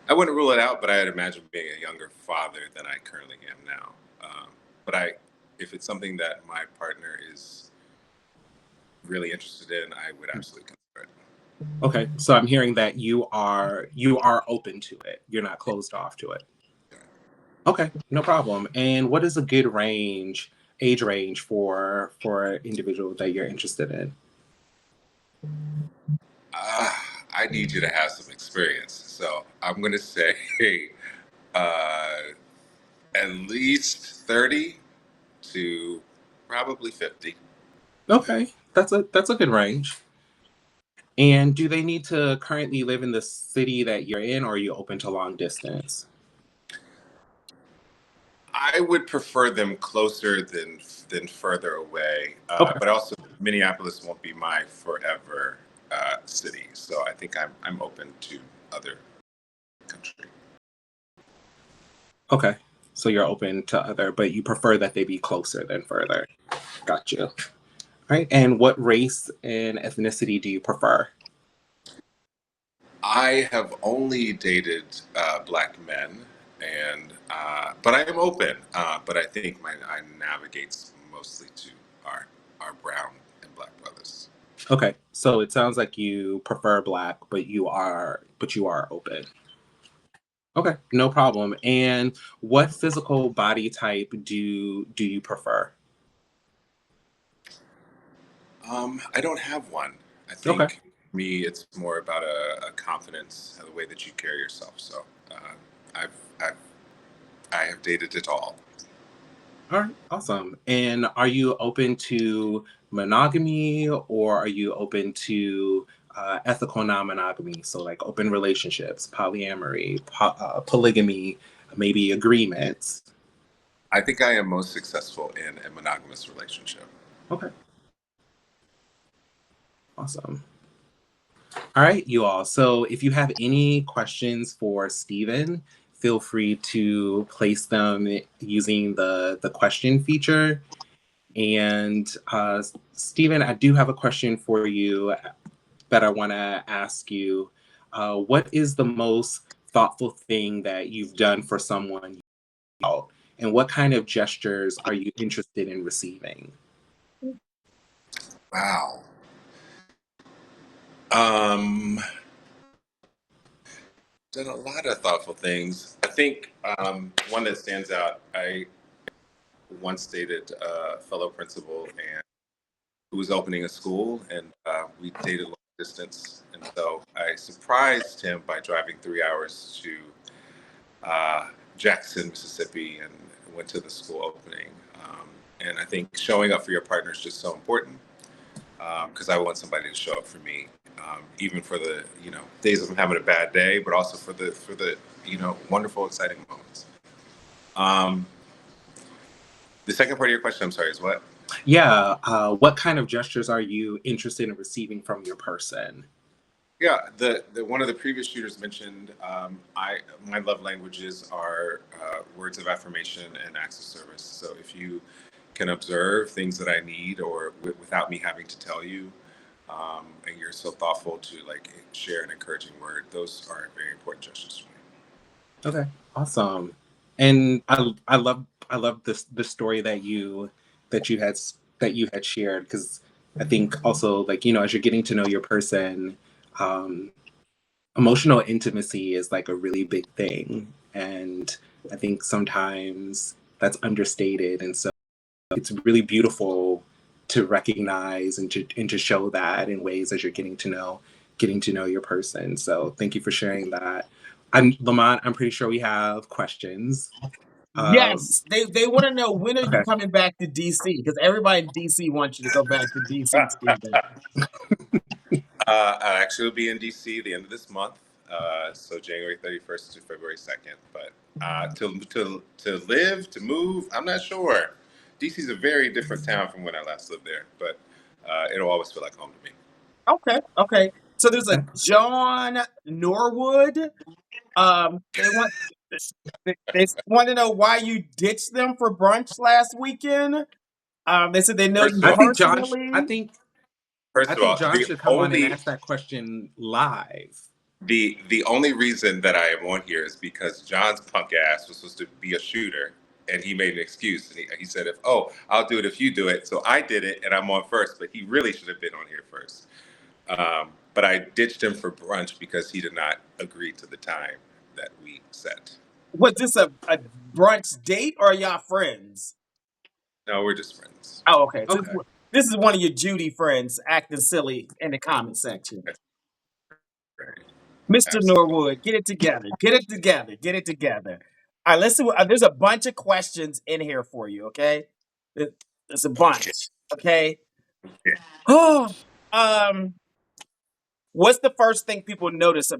I wouldn't rule it out, but I'd imagine being a younger father than I currently am now. If it's something that my partner is really interested in, I would absolutely consider it. Okay. So I'm hearing that you are open to it. You're not closed off to it. Okay, no problem. And what is a good age range for individual that you're interested in? Uh, I need you to have some experience, so I'm gonna say uh, at least 30 to probably 50. Okay, that's a good range. And do they need to currently live in the city that you're in, or are you open to long distance? I would prefer them closer than further away, Okay. but also Minneapolis won't be my forever city. So I think I'm open to other country. Okay. So you're open to other, but you prefer that they be closer than further. Got you. All right. And what race and ethnicity do you prefer? I have only dated black men, and but I am open. But I think I navigates mostly to our brown and black brothers. Okay. So it sounds like you prefer black, but you are open. Okay, no problem. And what physical body type do you prefer? I don't have one. I Okay. think me, it's more about a confidence, the way that you carry yourself. So I've, I've I have dated it all. All right, awesome. And are you open to monogamy or are you open to ethical non-monogamy? So like open relationships, polyamory, polygamy, maybe agreements. I think I am most successful in a monogamous relationship. Okay, awesome. All right, you all. So if you have any questions for Stephen, feel free to place them using the question feature. And Stephen, I do have a question for you that I want to ask you. What is the most thoughtful thing that you've done for someone, and what kind of gestures are you interested in receiving? Wow. Um, done a lot of thoughtful things. I think one that stands out. I once dated a fellow principal and who was opening a school, and we dated long distance. And so I surprised him by driving 3 hours to Jackson, Mississippi, and went to the school opening. And I think showing up for your partner is just so important because I want somebody to show up for me, even for the days of having a bad day, but also for the wonderful, exciting moments. The second part of your question, I'm sorry, is what? Yeah, what kind of gestures are you interested in receiving from your person? Yeah, the one of the previous shooters mentioned my love languages are words of affirmation and acts of service. So if you can observe things that I need or without me having to tell you, and you're so thoughtful to like share an encouraging word, those are very important gestures for me. Okay, awesome. And I love this the story that you had shared, because I think also, like, as you're getting to know your person, um, emotional intimacy is like a really big thing, and I think sometimes that's understated, and so it's really beautiful to recognize and to show that in ways as you're getting to know your person. So thank you for sharing that. Lamont, I'm pretty sure we have questions. Um, Yes, they want to know, when are you okay. coming back to DC? Because everybody in DC wants you to go back to DC, Stephen. I actually will be in DC the end of this month, so January 31st to February 2nd. But to live, to move, I'm not sure. DC is a very different town from when I last lived there, but it'll always feel like home to me. Okay, okay. So there's a John Norwood. They want to know why you ditched them for brunch last weekend. They said they know First you of I all, think John. I personally. think first I of think all, John should come on and ask that question live. the only reason that I am on here is because John's punk ass was supposed to be a shooter, and he made an excuse, and he said, "If I'll do it if you do it." So I did it, and I'm on first, but he really should have been on here first. But I ditched him for brunch because he did not agree to the time that we set. Was this a brunch date, or are y'all friends? No, we're just friends. Oh, okay. So Okay. this is one of your Judy friends acting silly in the comment section. That's right. Mr. Absolutely. Norwood, get it together. Get it together. Get it together. All right, let's see. There's a bunch of questions in here for you. Okay, there's a Okay. bunch. Okay. Okay. Oh, um, what's the first thing people notice?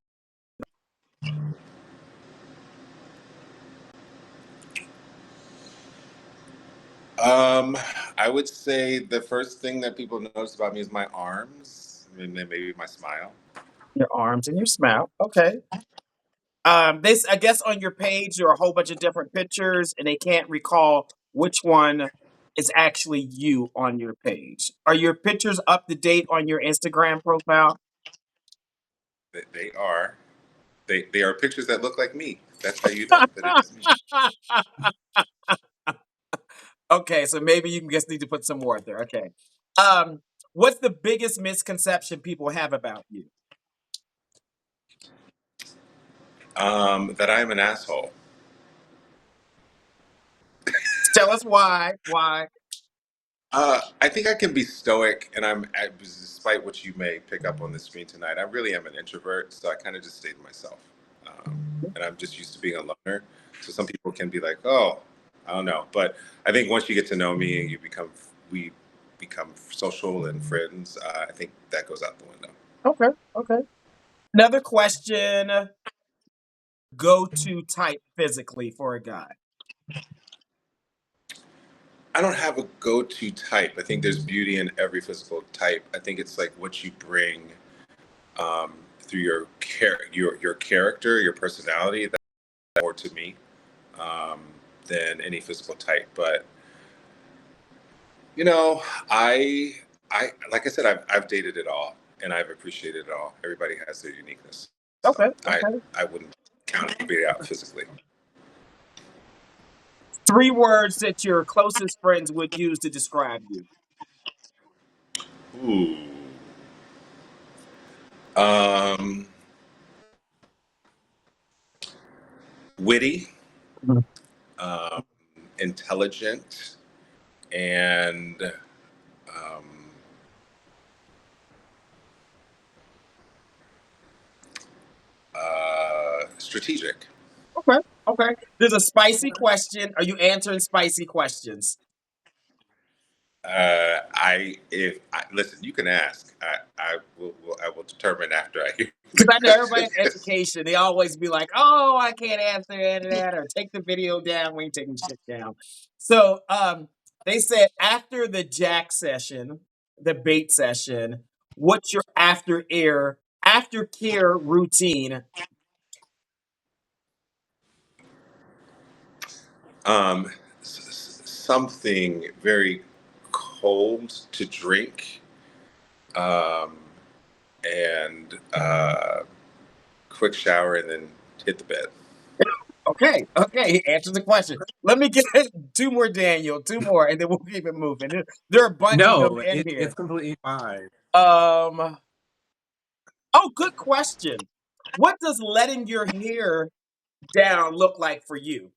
Um, I would say the first thing that people notice about me is my arms, and then maybe my smile. Your arms and your smile. Okay. This, I guess, on your page there are a whole bunch of different pictures, and they can't recall which one is actually you on your page. Are your pictures up to date on your Instagram profile? They are. They are pictures that look like me. That's how you know that it is me. Okay, so maybe you just need to put some more there. Okay. Um, what's the biggest misconception people have about you? That I am an asshole. Tell us why. Why? I think I can be stoic, and despite what you may pick up on the screen tonight, I really am an introvert, so I kind of just stay to myself. And I'm just used to being a loner. So some people can be like, oh, I don't know. But I think once you get to know me and we become social and friends, I think that goes out the window. Okay. Okay. Another question. Go to type physically for a guy. I don't have a go-to type. I think there's beauty in every physical type. I think it's like what you bring through your character, your personality. That's more to me um, than any physical type. But You know, I like I said, I've dated it all, and I've appreciated it all. Everybody has their uniqueness, Okay, so okay. I wouldn't count anybody out physically. 3 words that your closest friends would use to describe you. Ooh. Um, Witty, Mhm. um, intelligent, and um, strategic. Okay, okay. There's a spicy question. Are you answering spicy questions? Listen, you can ask. I will determine after I hear the Because I know everybody in question. education, they always be like, "Oh, I can't answer any of that," or "Take the video down." We ain't taking shit down. So, they said after the Jack session, the bait session, what's your aftercare routine? Um, Something very cold to drink, um, and quick shower, and then hit the bed. Okay, okay, he answers the question. Let me get 2 more, Daniel, 2 more, and then we'll keep it moving. There are a bunch of them No, in it's here. completely fine. Um, oh, good question. What does letting your hair down look like for you?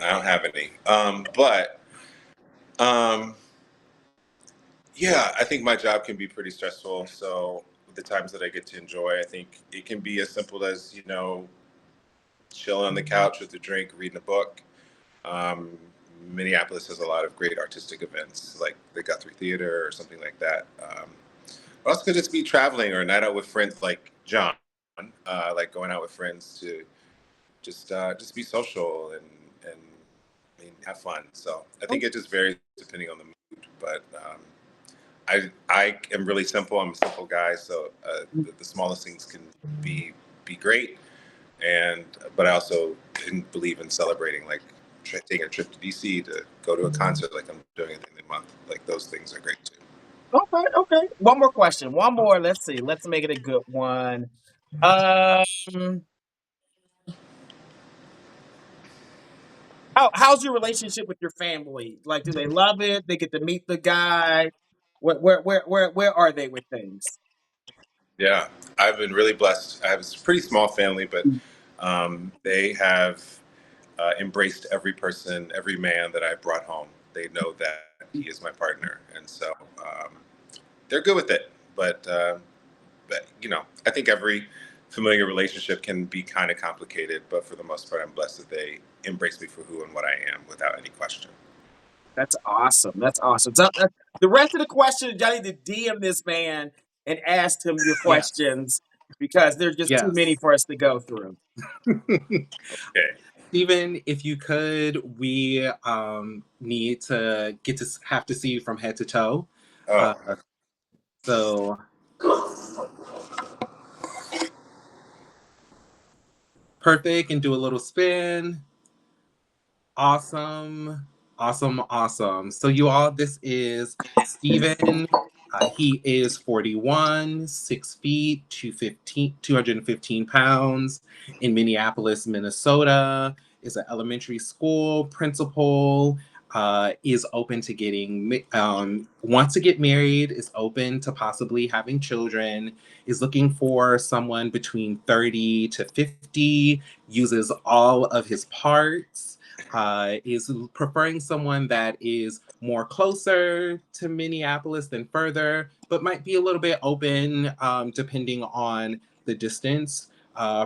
I don't have any, but um, yeah, I think my job can be pretty stressful. So the times that I get to enjoy, I think it can be as simple as chilling on the couch with a drink, reading a book. Um, Minneapolis has a lot of great artistic events, like the Guthrie Theater or something like that. Or else could just be traveling or a night out with friends, like John, like going out with friends to just be social and have fun. So I think it just varies depending on the mood. But I am really simple. I'm a simple guy, so the smallest things can be great. And but I also didn't believe in celebrating, like taking a trip to DC to go to a concert, like I'm doing at the end of the month. Like those things are great too. Okay, okay. One more question. One more. Let's see. Let's make it a good one. Um, how's your relationship with your family? Like, do they love it? They get to meet the guy. Where are they with things? Yeah, I've been really blessed. I have a pretty small family, but they have embraced every person, every man that I brought home. They know that he is my partner, and so they're good with it. But I think every familiar relationship can be kind of complicated. But for the most part, I'm blessed that they embrace me for who and what I am without any question. That's awesome. That's awesome. So the rest of the questions, I need to DM this man and ask him your Yes. questions because there's just too many Yes. for us to go through. Okay. Stephen, if you could, we need to have to see you from head to toe. Uh, Oh, so perfect, and do a little spin. Awesome, awesome, awesome. So you all, this is Steven. He is 41, 6 feet, 215 pounds, in Minneapolis, Minnesota, is an elementary school principal, is open to wants to get married, is open to possibly having children, is looking for someone between 30 to 50, uses all of his parts, is preferring someone that is more closer to Minneapolis than further, but might be a little bit open depending on the distance.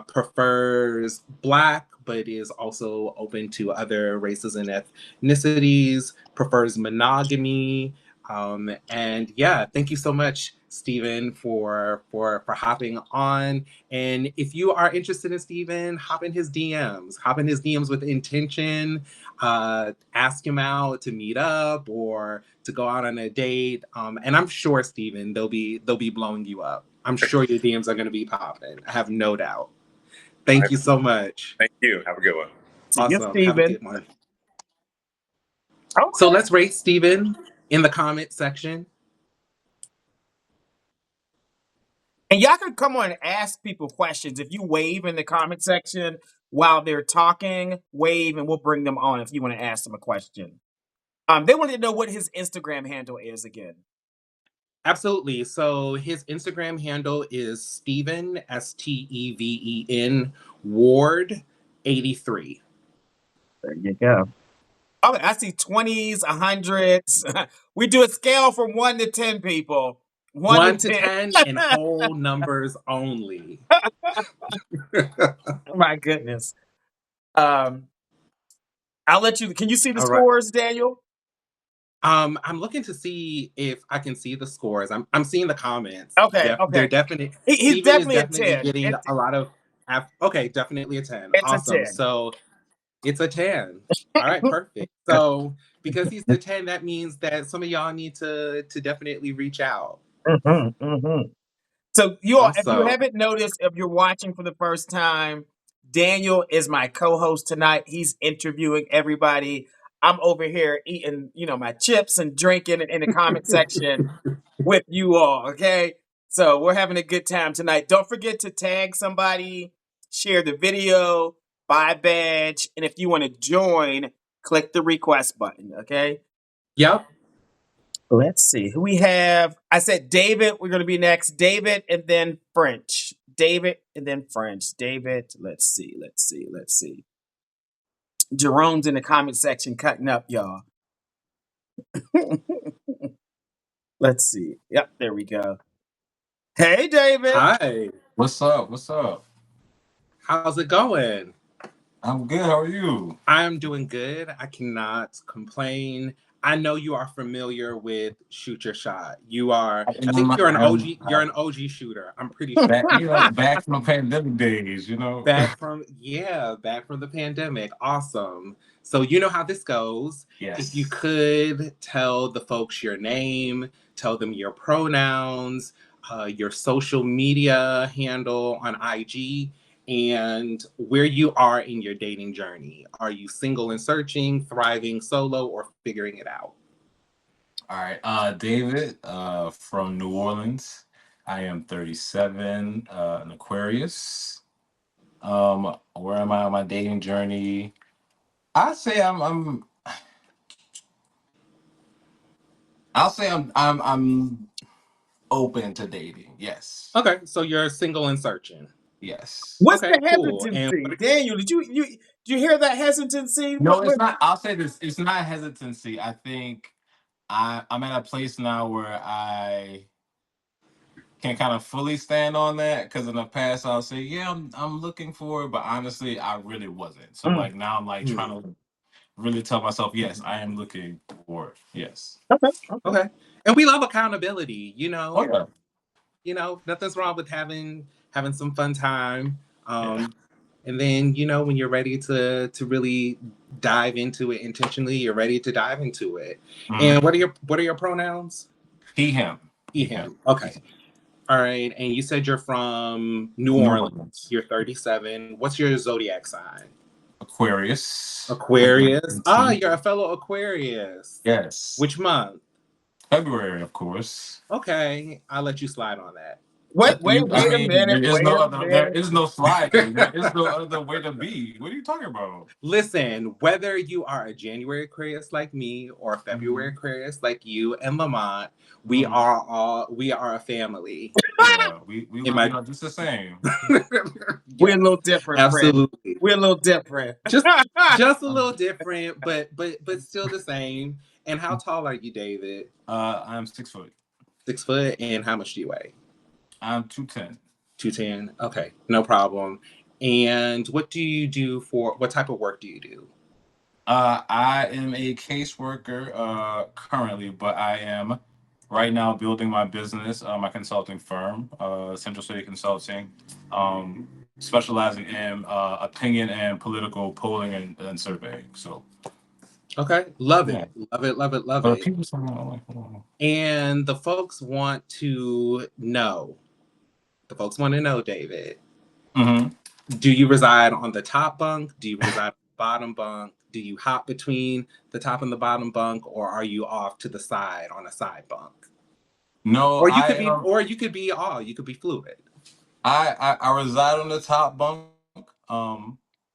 Prefers Black, but is also open to other races and ethnicities. Prefers monogamy. And yeah, thank you so much, Stephen, for hopping on. And if you are interested in Steven, hop in his DMs. Hop in his DMs with intention. Ask him out to meet up or to go out on a date. And I'm sure, Steven, they'll be blowing you up. I'm sure your DMs are going to be popping. I have no doubt. I, Thank you so much. thank you. Have a good one. See you, Awesome. Have a Steven. good one. So Okay. let's rate Steven in the comment section. And y'all can come on and ask people questions. If you wave in the comment section while they're talking, wave and we'll bring them on if you want to ask them a question. They wanted to know what his Instagram handle is again. Absolutely. So his Instagram handle is Steven, Steven, Ward 83. There you go. Okay, I see 20s, 100s. We do a scale from 1 to 10 people. 1 to 1 to 10. 10 and whole numbers only. Oh my goodness. Um, I'll let you. Can you see the All right. scores, Daniel? I'm looking to see if I can see the scores. I'm seeing the comments. Okay, They're okay. definite. He's Steven is definitely a definitely 10. getting a lot of okay, definitely a 10. It's a Awesome. 10. So it's a 10. All right, perfect. So because he's the 10, that means that some of y'all need to definitely reach out. So you all, if you Also, haven't noticed, if you're watching for the first time, Daniel is my co-host tonight. He's interviewing everybody. I'm over here eating, my chips and drinking in the comment section with you all. Okay, so we're having a good time tonight. Don't forget to tag somebody, share the video, buy a badge, and if you want to join, click the request button. Okay. yep. Let's see who we have. I said David. We're going to be next. David and then French. David and then French. David. Let's see. Let's see. Jerome's in the comment section cutting up, y'all. Let's see. Yep, there we go. Hey, David. Hi. What's up? What's up? How's it going? I'm good. How are you? I'm doing good. I cannot complain. I know you are familiar with Shoot Your Shot. You are, I think you're an OG, you're an OG shooter. I'm pretty sure. Back from the pandemic days, you know. Back from the pandemic. Awesome. So you know how this goes. If you Yes. could tell the folks your name, tell them your pronouns, your social media handle on IG, and where you are in your dating journey. Are you single and searching, thriving solo, or figuring it out? All right. David, from New Orleans. I am 37, an Aquarius. Where am I on my dating journey? I'd say I'm open to dating. Yes. Okay, so you're single and searching. Yes. What's Okay, the cool. And hesitancy, Daniel? Did you hear that hesitancy? No, it's not. I'll say this. It's not hesitancy. I think I'm at a place now where I can kind of fully stand on that because in the past I'll say, yeah, I'm looking for it, but honestly, I really wasn't. So Mm, like now I'm like trying to really tell myself, yes, I am looking for it. Yes. okay, okay. okay, and we love accountability. You Oh know, yeah. nothing's wrong with having some fun time. Yeah. And then when you're ready to really dive into it intentionally, you're ready to dive into it. Mhm. And what are your pronouns? He, him. He, him. Okay. All right. And you said you're from New New Orleans. Orleans. You're 37. What's your zodiac sign? Aquarius. Aquarius. Ah, you're a fellow Aquarius. Yes. Which month? February, of course. Okay, I'll let you slide on that. Wait a minute. Wait a There minute. is no sliding. There is no other way to be. What are you talking about? Listen, whether you are a January Aquarius like me or a February Mhm. Aquarius like you and Lamont, we Mhm. are a family. Yeah, we In look, my just the same. We're a yes, little different, friend. absolutely. We're a little different. Just a little Um, different, but still the same. And how tall are you, David? I'm 6 foot. 6 foot, and how much do you weigh? I'm 210. 210. Okay, no problem. And what do you do for what type of work do you do? I am a caseworker currently, but I am right now building my business, my consulting firm, Central City Consulting, um, specializing in opinion and political polling and surveying. So Okay, love yeah, it, love it, love it, love but it. people say, oh, And the folks want to know. The folks want to know, David. mm-hmm. Do you reside on the top bunk? Do you reside on bottom bunk, do you hop between the top and the bottom bunk, or are you off to the side on a side bunk? No, Or you could be, you could be fluid. I reside on the top bunk.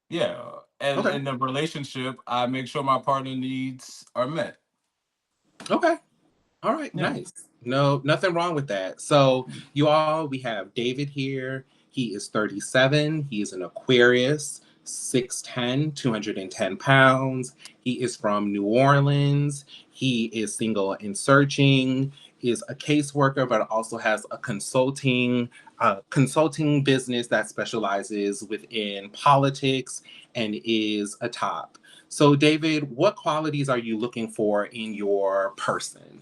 Yeah, and Okay. in the relationship, I make sure my partner needs are met. Okay. All right, Yeah. nice. No, nothing wrong with that. So, you all, we have David here. He is 37. He is an Aquarius, 6'10", 210 pounds. He is from New Orleans. He is single and searching. He is a caseworker, but also has a consulting business that specializes within politics and is a top. So, David, what qualities are you looking for in your person?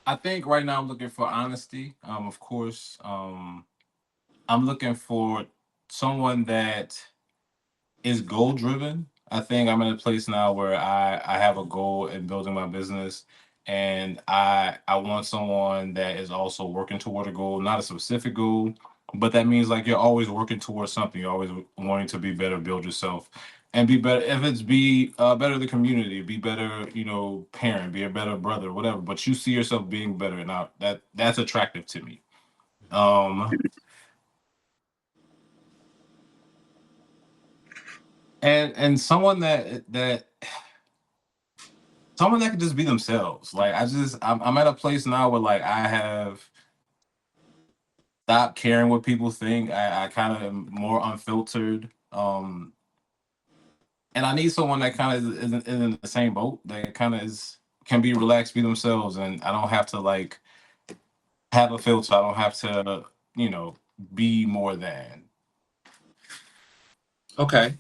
I think right now I'm looking for honesty. Of course, I'm looking for someone that is goal driven. I think I'm in a place now where I have a goal in building my business, and I want someone that is also working toward a goal, not a specific goal, but that means like you're always working towards something. You're always wanting to be better, build yourself, and be better. If it's be better the community, be better, parent, be a better brother, whatever. But you see yourself being better, now that's attractive to me. Um, and someone that can just be themselves. Like I'm at a place now where like I have stopped caring what people think. I kind of am more unfiltered. And I need someone that kind of is in the same boat. That kind of is can be relaxed, be themselves, and I don't have to like have a filter. I don't have to, you know, be more than. Okay.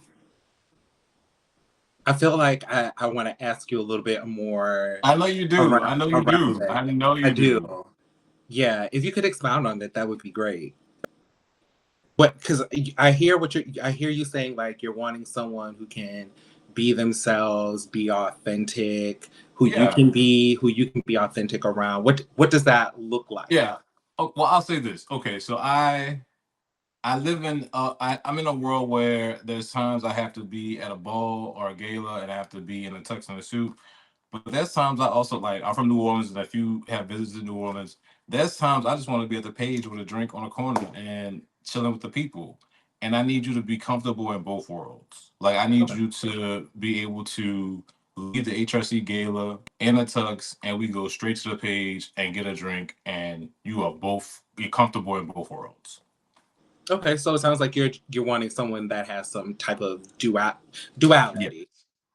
I feel like I want to ask you a little bit more I know you do. I know you around do. I that. know I you do. do. Yeah, if you could expound on that, that would be great. What? Because I hear you saying like you're wanting someone who can be themselves, be authentic, Yeah. who you can be authentic around. What does that look like? Yeah. Oh, well, I'll say this. Okay, so I live in I'm in a world where there's times I have to be at a ball or a gala and I have to be in a tux and a suit. But there's times I also like I'm from New Orleans, and if you have visits in New Orleans, there's times I just want to be at the page with a drink on a corner and chilling with the people. And I need you to be comfortable in both worlds. Like I need Okay. you to be able to leave the HRC gala in a tux and we go straight to the page and get a drink and you're comfortable in both worlds. Okay, so it sounds like you're wanting someone that has some type of Yeah. duality.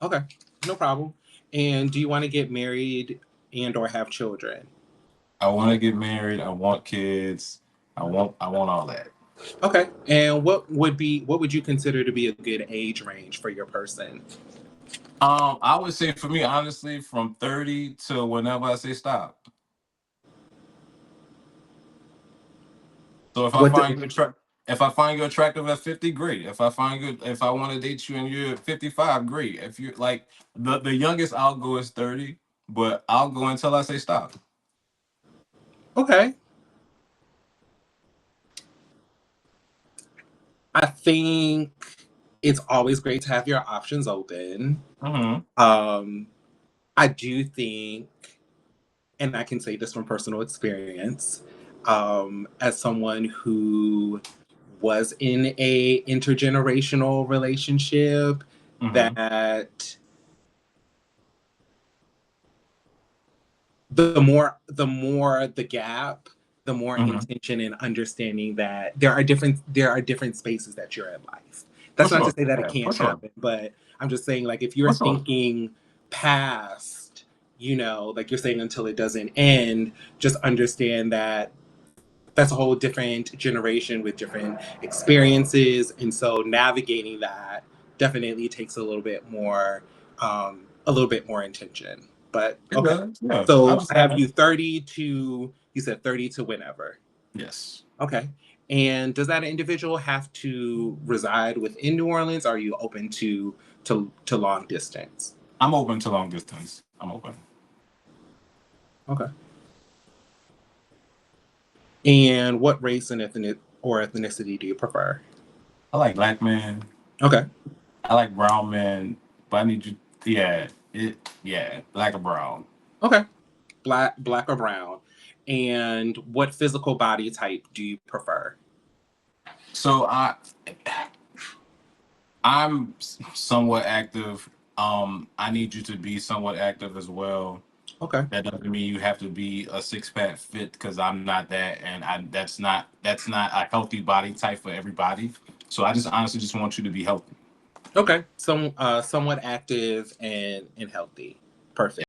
Okay, no problem. And do you want to get married and or have children? I want to get married. I want kids. I want all that. Okay. And what would you consider to be a good age range for your person? I would say for me, honestly, from 30 to whenever I say stop. So What if I find you attractive at 50, great. If I want to date you and you're 55, great. If you're like the youngest I'll go is 30, but I'll go until I say stop. Okay. I think it's always great to have your options open. Mm-hmm. Um, I do think, and I can say this from personal experience, as someone who was in a intergenerational relationship, Mm-hmm. that the more the gap, the more Mm-hmm. intention and understanding that there are different spaces that you're in life. For That's not to sure. say that it Yeah, for can't sure. happen, but I'm just saying like if you're For sure. thinking past, like you're saying until it doesn't end, just understand that that's a whole different generation with different experiences, and so navigating that definitely takes a little bit more intention. But It okay, does. Yeah. I so I have understand. you 30 to, you said 30 to whenever. Yes. Okay, and does that individual have to reside within New Orleans, or are you open to long distance? I'm open to long distance. I'm open. Okay. And what race and ethnicity do you prefer? I like black men. Okay. I like brown men, but I need you. Yeah, black or brown. Okay. Black or brown. And what physical body type do you prefer? So I'm somewhat active. I need you to be somewhat active as well. Okay. That doesn't mean you have to be a six pack fit because I'm not that, and that's not a healthy body type for everybody. So I just honestly just want you to be healthy. Okay. Somewhat active and healthy. Perfect.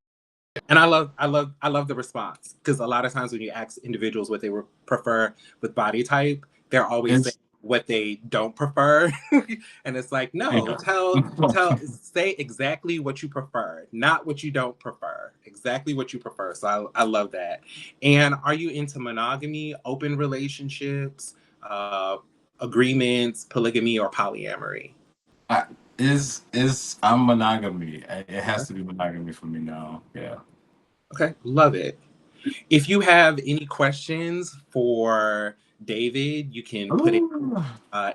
And I love the response because a lot of times when you ask individuals what they prefer with body type, they're always saying It's what they don't prefer, and it's like, no, say exactly what you prefer, not what you don't prefer. Exactly what you prefer. So I love that. And are you into monogamy, open relationships, uh, agreements, polygamy, or polyamory? I, is I'm monogamy. It Okay. has to be monogamy for me now. Yeah. Okay. Love it. If you have any questions for David, you can put it Ooh.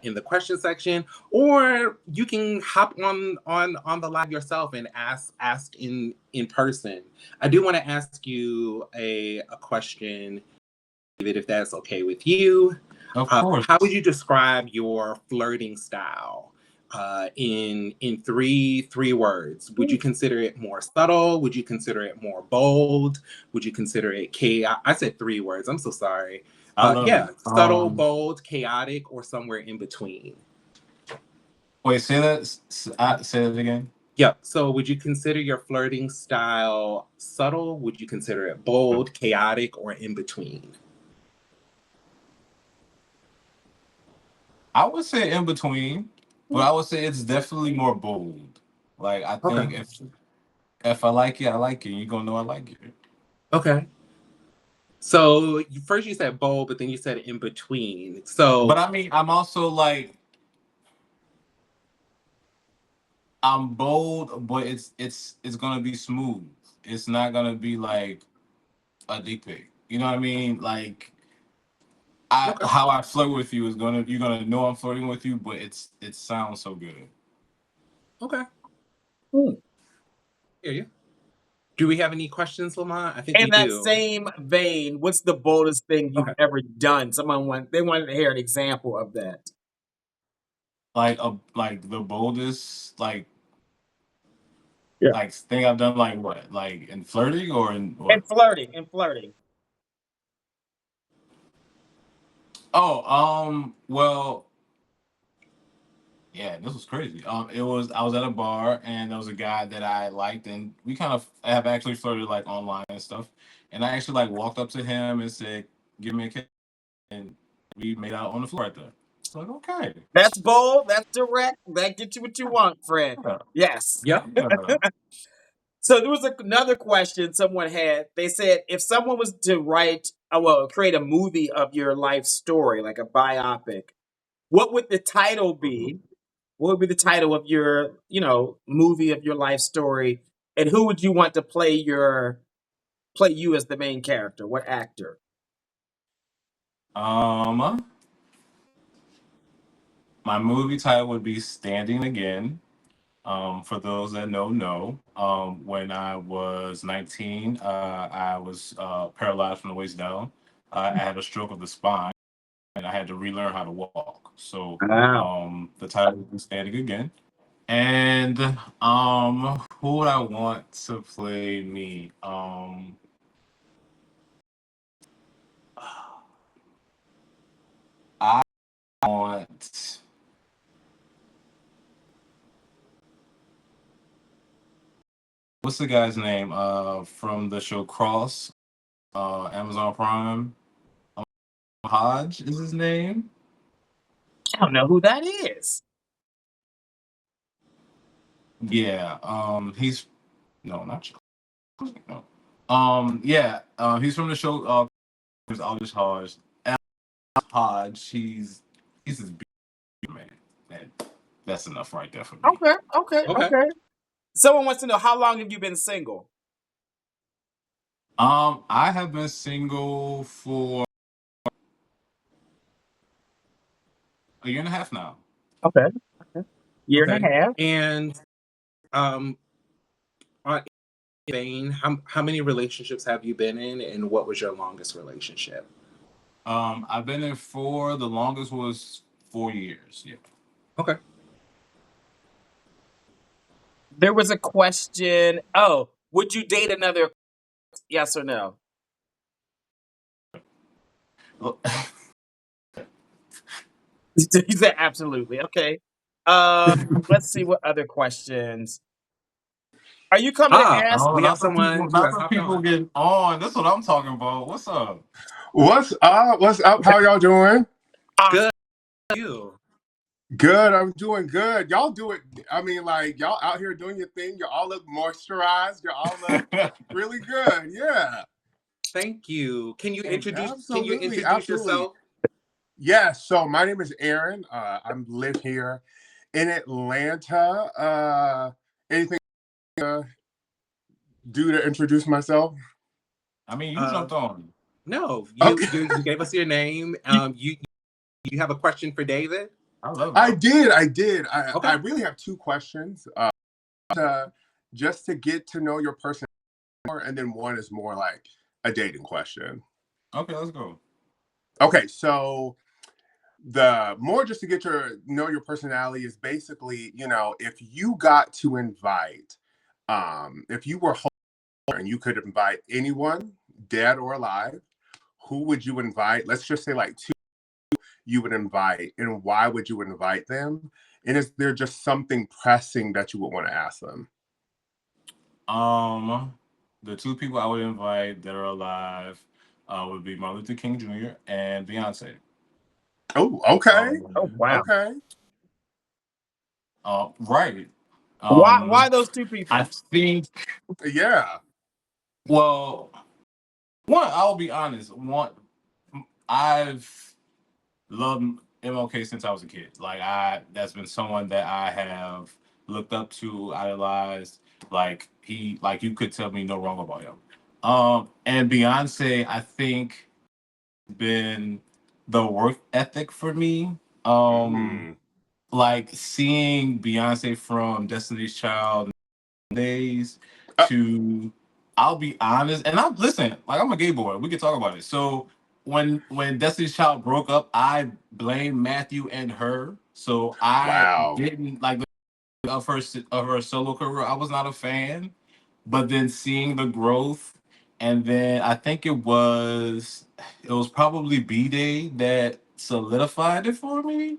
in the question section, or you can hop on the live yourself and ask in person. I do want to ask you a question, David, if that's okay with you. Of course. How would you describe your flirting style in three words? Would you consider it more subtle? Would you consider it more bold? Would you consider it chaos? I said three words. I'm so sorry. I love Yeah, it. subtle, bold, chaotic, or somewhere in between. Wait, say that. Say that again. Yep. So, would you consider your flirting style subtle? Would you consider it bold, chaotic, or in between? I would say in between, but I would say it's definitely more bold. Like I Okay. think if I like it, I like it. You're gonna know I like it. Okay. So first you said bold, but then you said in between. But So I mean, I'm also like I'm bold, but it's gonna be smooth. It's not gonna be like a dick pic. You know what I mean? Like I okay, how I flirt with you is gonna you're gonna know I'm flirting with you, but it sounds so good. okay, Hmm. hear you. Do we have any questions, Lamont? I think we In that do. same vein, what's the boldest thing you've Okay. ever done? They wanted to hear an example of that. Like the boldest Yeah. like thing I've done like what? Like in flirting or in And what? flirting. Oh, well, yeah, this was crazy. It was I was at a bar and there was a guy that I liked and we kind of have actually flirted like online and stuff. And I actually like walked up to him and said, "Give me a kiss," and we made out on the floor right there. It's like okay, That's bold. That's direct. That gets you what you want, friend. yeah, Yes. Yep. yeah. So there was another question someone had. They said if someone was to create a movie of your life story, like a biopic, what would the title be? What would be the title of your, movie of your life story? And who would you want to play you as the main character? What actor? Um, my movie title would be Standing Again. For those that know, when I was 19, I was paralyzed from the waist down. I had a stroke of the spine, and I had to relearn how to walk. So, Wow. the title is Standing Again. And who would I want to play me? I want what's the guy's name? From the show Cross, Amazon Prime. Hodge is his name. I don't know who that is. Yeah. He's no, not Chuck. No. Yeah. He's from the show. There's Aldous Hodge. Al Hodge. He's his big man. That's enough right there for me. Okay. Okay. Someone wants to know how long have you been single? I have been single for a year and a half now. Okay. Year and a Okay. half. And on vein, how many relationships have you been in, and what was your longest relationship? I've been in four. The longest was 4 years. Yeah. Okay. There was a question. Oh, would you date another? Yes or no? Well, He said absolutely. Okay. Let's see what other questions. Are you coming to ask? no, We have someone who not has for hopped people on. getting on. That's what I'm talking about. What's up? What's up? What's up? How y'all doing? Awesome. Good. You. Good. I'm doing good. Y'all do it. I mean, like y'all out here doing your thing. You all look moisturized. You all look really good. Yeah. Thank you. Can you Absolutely. introduce Absolutely. yourself? Yes. So my name is Aaron. I'm live here in Atlanta. Anything do to introduce myself? I mean, you Uh jumped on. no, Okay. you gave us your name. You have a question for David? I love I it. did. I did. I Okay. really have two questions. Just to get to know your person more, and then one is more like a dating question. Okay, let's go. Okay, so the more just to get to know your personality is basically, if you got to invite, if you were whole and you could invite anyone, dead or alive, who would you invite? Let's just say like two you would invite, and why would you invite them? And is there just something pressing that you would want to ask them? The two people I would invite that are alive would be Martin Luther King Jr. and Beyonce. Oh, okay, Oh Um, wow. okay, right. Why those two I people? think. yeah. Well, one, I'll be honest. One, I've loved MLK since I was a kid. That's been someone that I have looked up to, idolized. Like you could tell me no wrong about him. And Beyonce, I think, been the work ethic for me. Mm. Like seeing Beyonce from Destiny's Child days Uh, to, I'll be honest, and I'm listen, like I'm a gay boy. We can talk about it. So when Destiny's Child broke up, I blamed Matthew and her. So I wow. didn't like of her solo career. I was not a fan, but then seeing the growth, and then I think it was probably B Day that solidified it for me.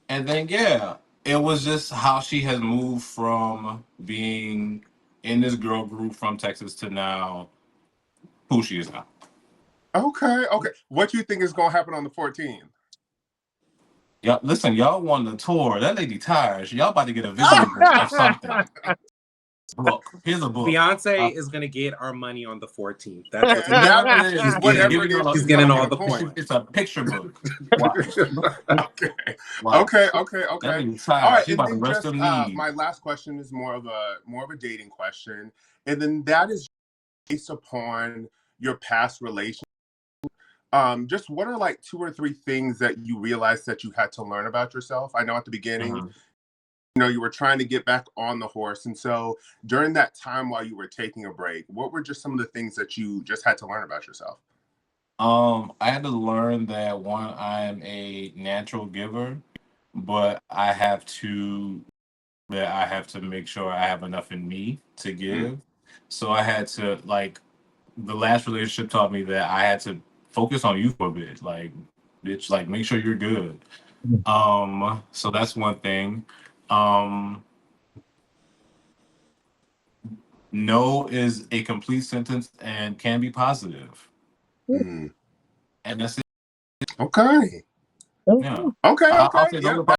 And then yeah, it was just how she has moved from being in this girl group from Texas to now who she is now. Okay, okay. What do you think is going to happen on the 14th? Y'all, listen, y'all won the tour. That lady tired. Y'all about to get a visual book of something. Book. Here's a book. Beyonce is gonna get our money on the 14th. That's what's gonna That Whatever happen. it is, She's she's getting whatever giving it is, y'all. she's she's going getting to all get a the It's, coin. points. it's a picture book. Watch. Okay, Watch. okay, okay, That okay. lady All tired. right, She and about to then rest just them knees. my last question is more of a dating question, and then that is based upon your past relationship. Just what are like two or three things that you realized that you had to learn about yourself? I know at the beginning, Mhm. you were trying to get back on the horse, and so during that time while you were taking a break, what were just some of the things that you just had to learn about yourself? I had to learn that one, I am a natural giver, but I have to make sure I have enough in me to Mm. give. So I had to like the last relationship taught me that I had to focus on you for a bit. Like, bitch, like make sure you're good. So that's one thing. Um, no is a complete sentence and can be positive. Mm. And that's it. Okay. Yeah. Okay. I'll Okay. say those Yep. are probably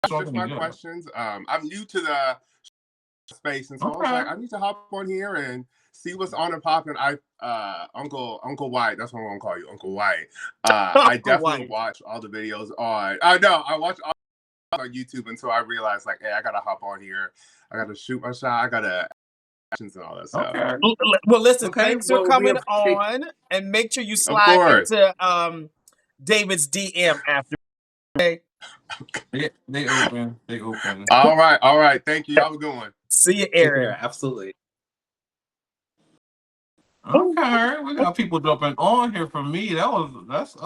That's strong just my things. Yeah. questions. I'm new to the space, and so I was Okay. like, I need to hop on here and see what's on and popping. Uncle White. That's what I'm gonna call you, Uncle White. I Uncle definitely White. watch all the videos on. I know I watch all on YouTube until I realized like, hey, I gotta hop on here. I gotta shoot my shot. I gotta actions and all that stuff. Okay. Well, listen, Okay, thanks for well we coming appreciate. on, and make sure you Of slide course. into David's DM after. Okay? They open. They open. All right, all right. Thank you. Y'all have a good one. See you, Take Aaron. care. Absolutely. Okay, we got people jumping on here from me. That's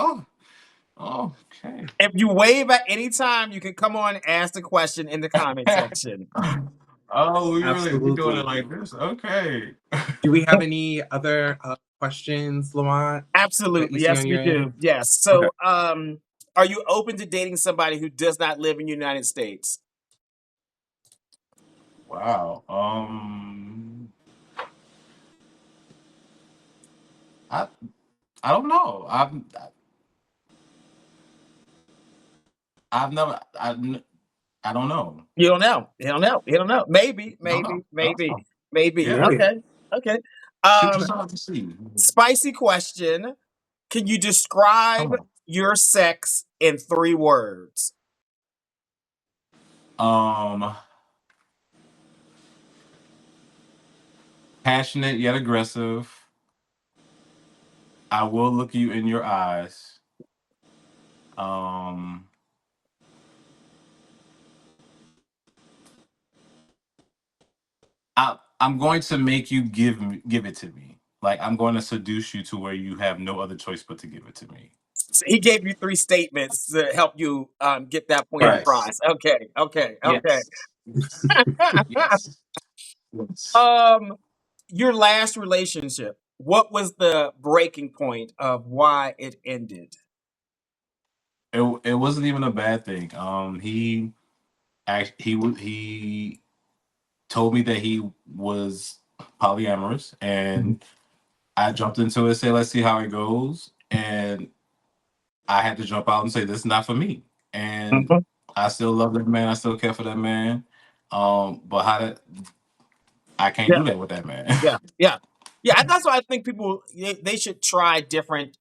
okay. If you wave at any time, you can come on and ask the question in the comment section. Oh, we doing it Absolutely. like this? Okay. Do we have any other questions, Lamont, that you Absolutely. see Yes, on we your end? do. Yes. Okay. So, are you open to dating somebody who does not live in the United States? Wow. I I don't know. I've never I don't know. You don't know. You don't know. You don't know. Maybe, I don't know. maybe, I don't maybe, know. maybe. Yeah. Maybe. Okay. Okay. Shoot your Um, shot to see. Spicy question. Can you describe Come your sex in 3 words? on. Passionate yet aggressive. I will look you in your eyes. Um, I'm going to make you give it to me. Like I'm going to seduce you to where you have no other choice but to give it to me. So he gave you 3 statements to help you get that point Right. Yes. across. Okay. Okay. Okay. Yes. Yes. Yes. um, your last relationship. What was the breaking point of why it ended? It wasn't even a bad thing. He told me that he was polyamorous, and I jumped into it, say, let's see how it goes, and I had to jump out and say, this is not for me. And Mhm. I still love that man. I still care for that man. But I can't Yeah. do that with that man. Yeah. Yeah. Yeah. And that's why I think people they should try different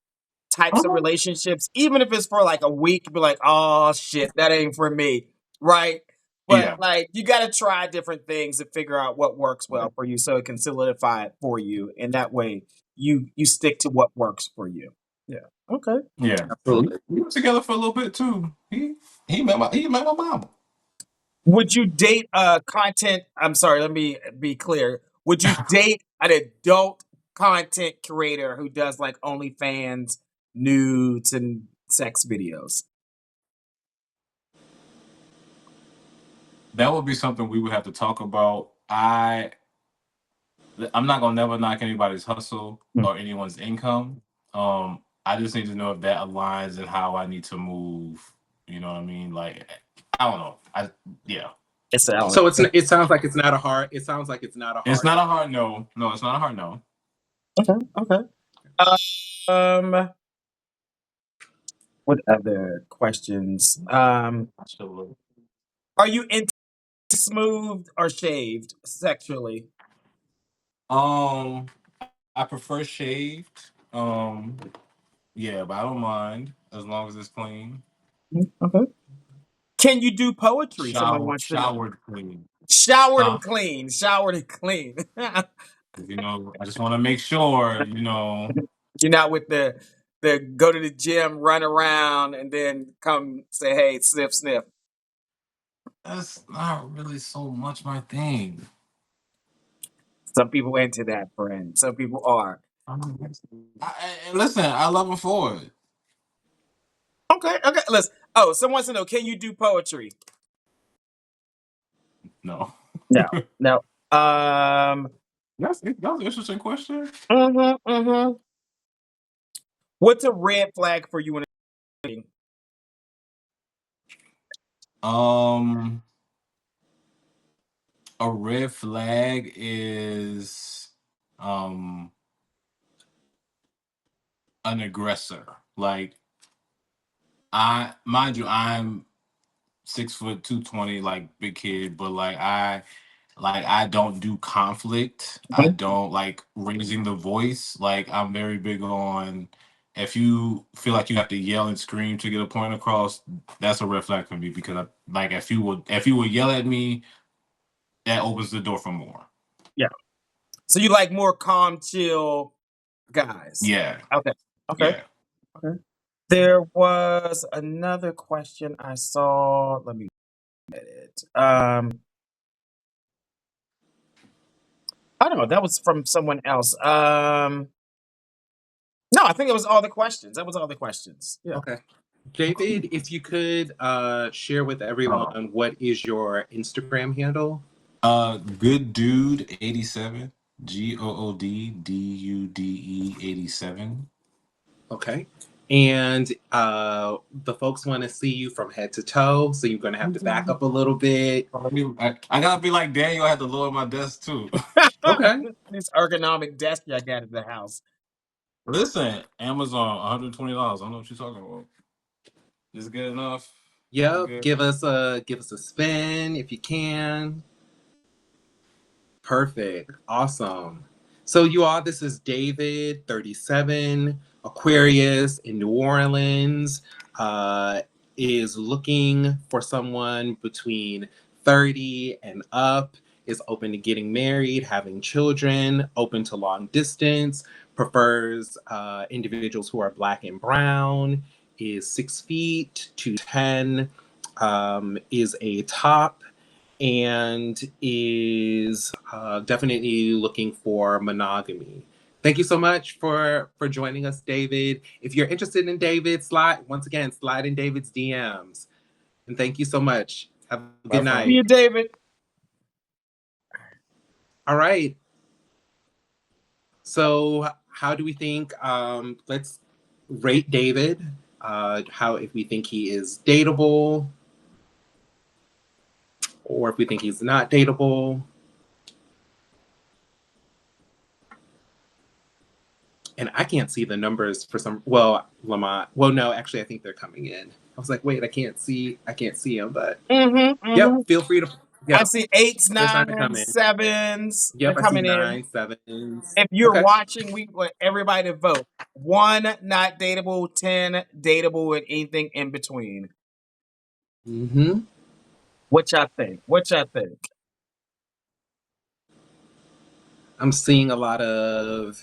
types of Uh-huh. relationships, even if it's for like a week, be like, oh shit, that ain't for me. Right. But Yeah. like you gotta try different things to figure out what works well for you so it can solidify it for you. And that way you stick to what works for you. Yeah. Okay. Yeah. Absolutely. We were together for a little bit too. He met my mama. Would you date content? I'm sorry, let me be clear. Would you date an adult content creator who does like OnlyFans, nudes, and sex videos? That would be something we would have to talk about. I'm not gonna never knock anybody's hustle Mm. or anyone's income. I just need to know if that aligns and how I need to move. You know what I mean? Like I don't know. Yeah. It's Alex. So it sounds like it's not a hard. It sounds like it's not a It's hard. not a hard no. No, it's not a hard no. Okay. Okay. Um, what other questions? Absolutely. Are you into smooth or shaved sexually? Um, I prefer shaved. Yeah, but I don't mind as long as it's clean. Okay. Can you do poetry? Someone wants to know. Showered clean. Showered Huh? and clean. Showered and clean. You know, I just want to make sure. You're not with the go to the gym, run around, and then come say, "Hey, sniff, sniff." That's not really so much my thing. Some people into that, friend. Some people are. Listen, I love him for it. Okay, okay. Listen. Oh, someone wants to know: can you do poetry? No. No, no. Um. That's an interesting question. Mm-hmm. What's a red flag for you in a dating? Um, a red flag is um an aggressor. Like mind you, I'm 6 foot 220, like big kid, but I don't do conflict. I Mhm. don't like raising the voice. Like I'm very big on if you feel like you have to yell and scream to get a point across, that's a red flag for me because like if you would yell at me, that opens the door for more. Yeah. So you like more calm, chill guys? Yeah, Okay. Okay. yeah. Okay. There was another question I saw. Let me get it. I don't know. That was from someone else. No, I think it was all the questions. That was all the questions. Yeah. Okay. David, if you could share with everyone, what is your Instagram handle? Good dude 87. GOODDUDE 87. Okay. And the folks want to see you from head to toe, so you're going to have to back up a little bit. I gotta be like Daniel. I had to lower my desk too. Okay. This ergonomic desk I got at the house. Listen, Amazon, $120. I don't know what you're talking about. Is it good enough? Yep. Good. Give us a spin if you can. Perfect. Awesome. So, you all, this is David, 37, Aquarius in New Orleans, is looking for someone between 30 and up, is open to getting married, having children, open to long distance, prefers individuals who are Black and brown, is 6 feet, 210, is a top, and is definitely looking for monogamy. Thank you so much for joining us, David. If you're interested in David, slide in David's DMs. And thank you so much. Have a good See you, night. David. All right. So how do we think? Let's rate David. How if we think he is dateable, or if we think he's not dateable. And I can't see the numbers for some. Well, Lamont. Well, no, actually, I think they're coming in. I was like, wait, I can't see them. But yep, feel free to. I Yep, see eights, they're starting to come nines, in. sevens. They're Yep, I see coming in. 9, 7s. If you're Okay. watching, we want everybody to vote. 1 not dateable, 10 dateable, and anything in between. Mm-hmm. What y'all think? What y'all think? I'm seeing a lot of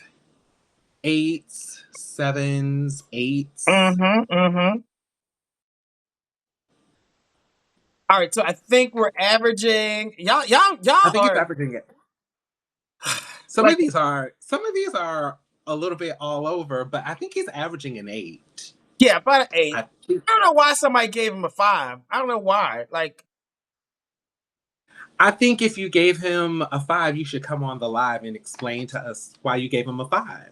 8s, 7s, 8s. Mm-hmm. All right, so I think we're averaging. Y'all I think he's are averaging it. Some like, of these are a little bit all over, but I think he's averaging an 8. yeah, about an 8. I think I don't know why somebody gave him a 5. I don't know why. Like, I think if you gave him a 5, you should come on the live and explain to us why you gave him a 5.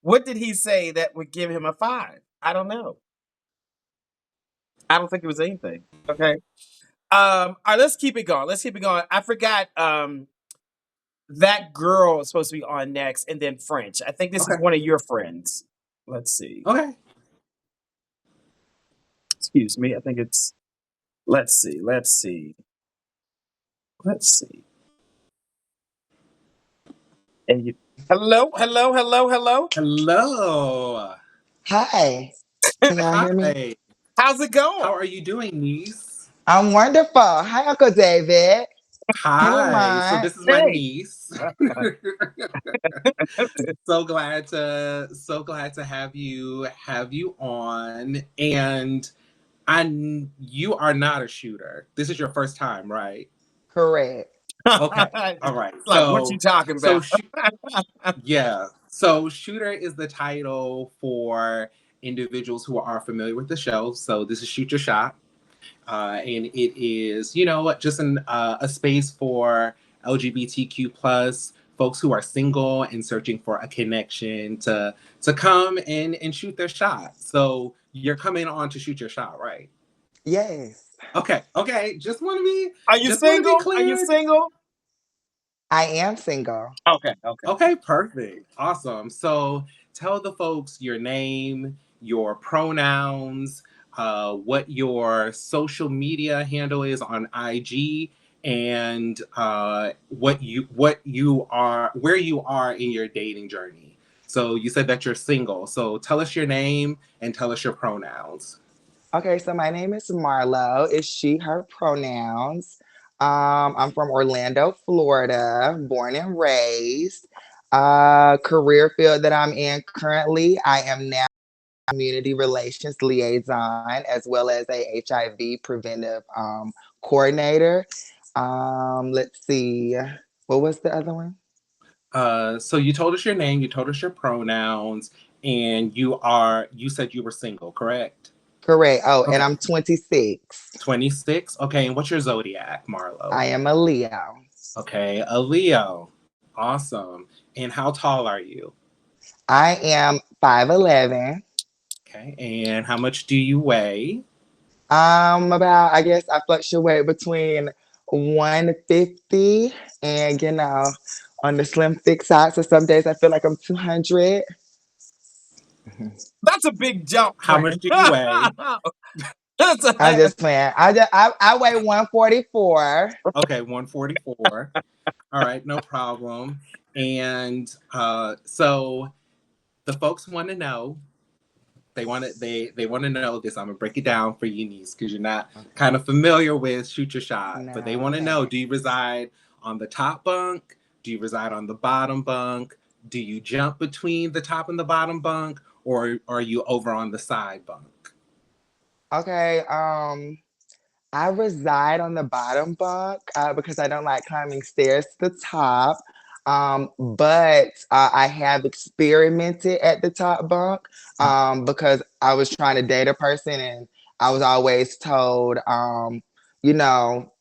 what did he say that would give him a 5? I don't know. I don't think it was anything. Okay. All right, let's keep it going. Let's keep it going. I forgot that girl is supposed to be on next, and then French. I think this is Okay. one of your friends. Let's see. Okay. Excuse me. I think it's let's see. And you hello. Hello. Hi. Can y'all hear me? Hi. How's it How going? are you doing, niece? I'm wonderful. Hi, Uncle David. Hey, Hi. So Lamont. this is my Hey. niece. So glad to have you on. And you are not a shooter. This is your first time, right? Correct. Okay. All right. Like, what you talking So about? sh- yeah. So shooter is the title for individuals who are familiar with the show. So this is Shoot Your Shot. And it is, just a space for LGBTQ plus folks who are single and searching for a connection to come and shoot their shot. So you're coming on to shoot your shot, right? Yes, Okay. Are you Just want to be single? Are you cleared. single? I am single. Okay. Okay, perfect. Awesome. So tell the folks your name, your pronouns, what your social media handle is on IG, and what you are, where you are in your dating journey. So you said that you're single. So tell us your name and tell us your pronouns. Okay, so my name is Marlo. It's she, her pronouns. I'm from Orlando, Florida, born and raised. Career field that I'm in currently, I am now community relations liaison as well as a HIV preventive coordinator. Let's see, what was the other one? So you told us your name, you told us your pronouns, and you said you were single, correct? Correct. Oh, and Okay. I'm 26. 26. Okay, and what's your zodiac, Marlo? I am a Leo. Okay, a Leo. Awesome. And how tall are you? I am 5'11". Okay, and how much do you weigh? About, I guess I fluctuate between 150 and, on the slim thick side. So some days I feel like I'm 200. That's a big jump, How much friend. do you weigh? I'm just playing. I weigh 144. Okay, 144. All right, no problem. And so the folks want to know. They want to know this. I'm gonna break it down for you, niece, because you're not Okay. kind of familiar with shoot your shot. But they No, want to know: okay. do you reside on the top bunk? Do you reside on the bottom bunk? Do you jump between the top and the bottom bunk, or are you over on the side bunk? Okay. I reside on the bottom bunk because I don't like climbing stairs to the top. But I have experimented at the top bunk because I was trying to date a person and I was always told, you know,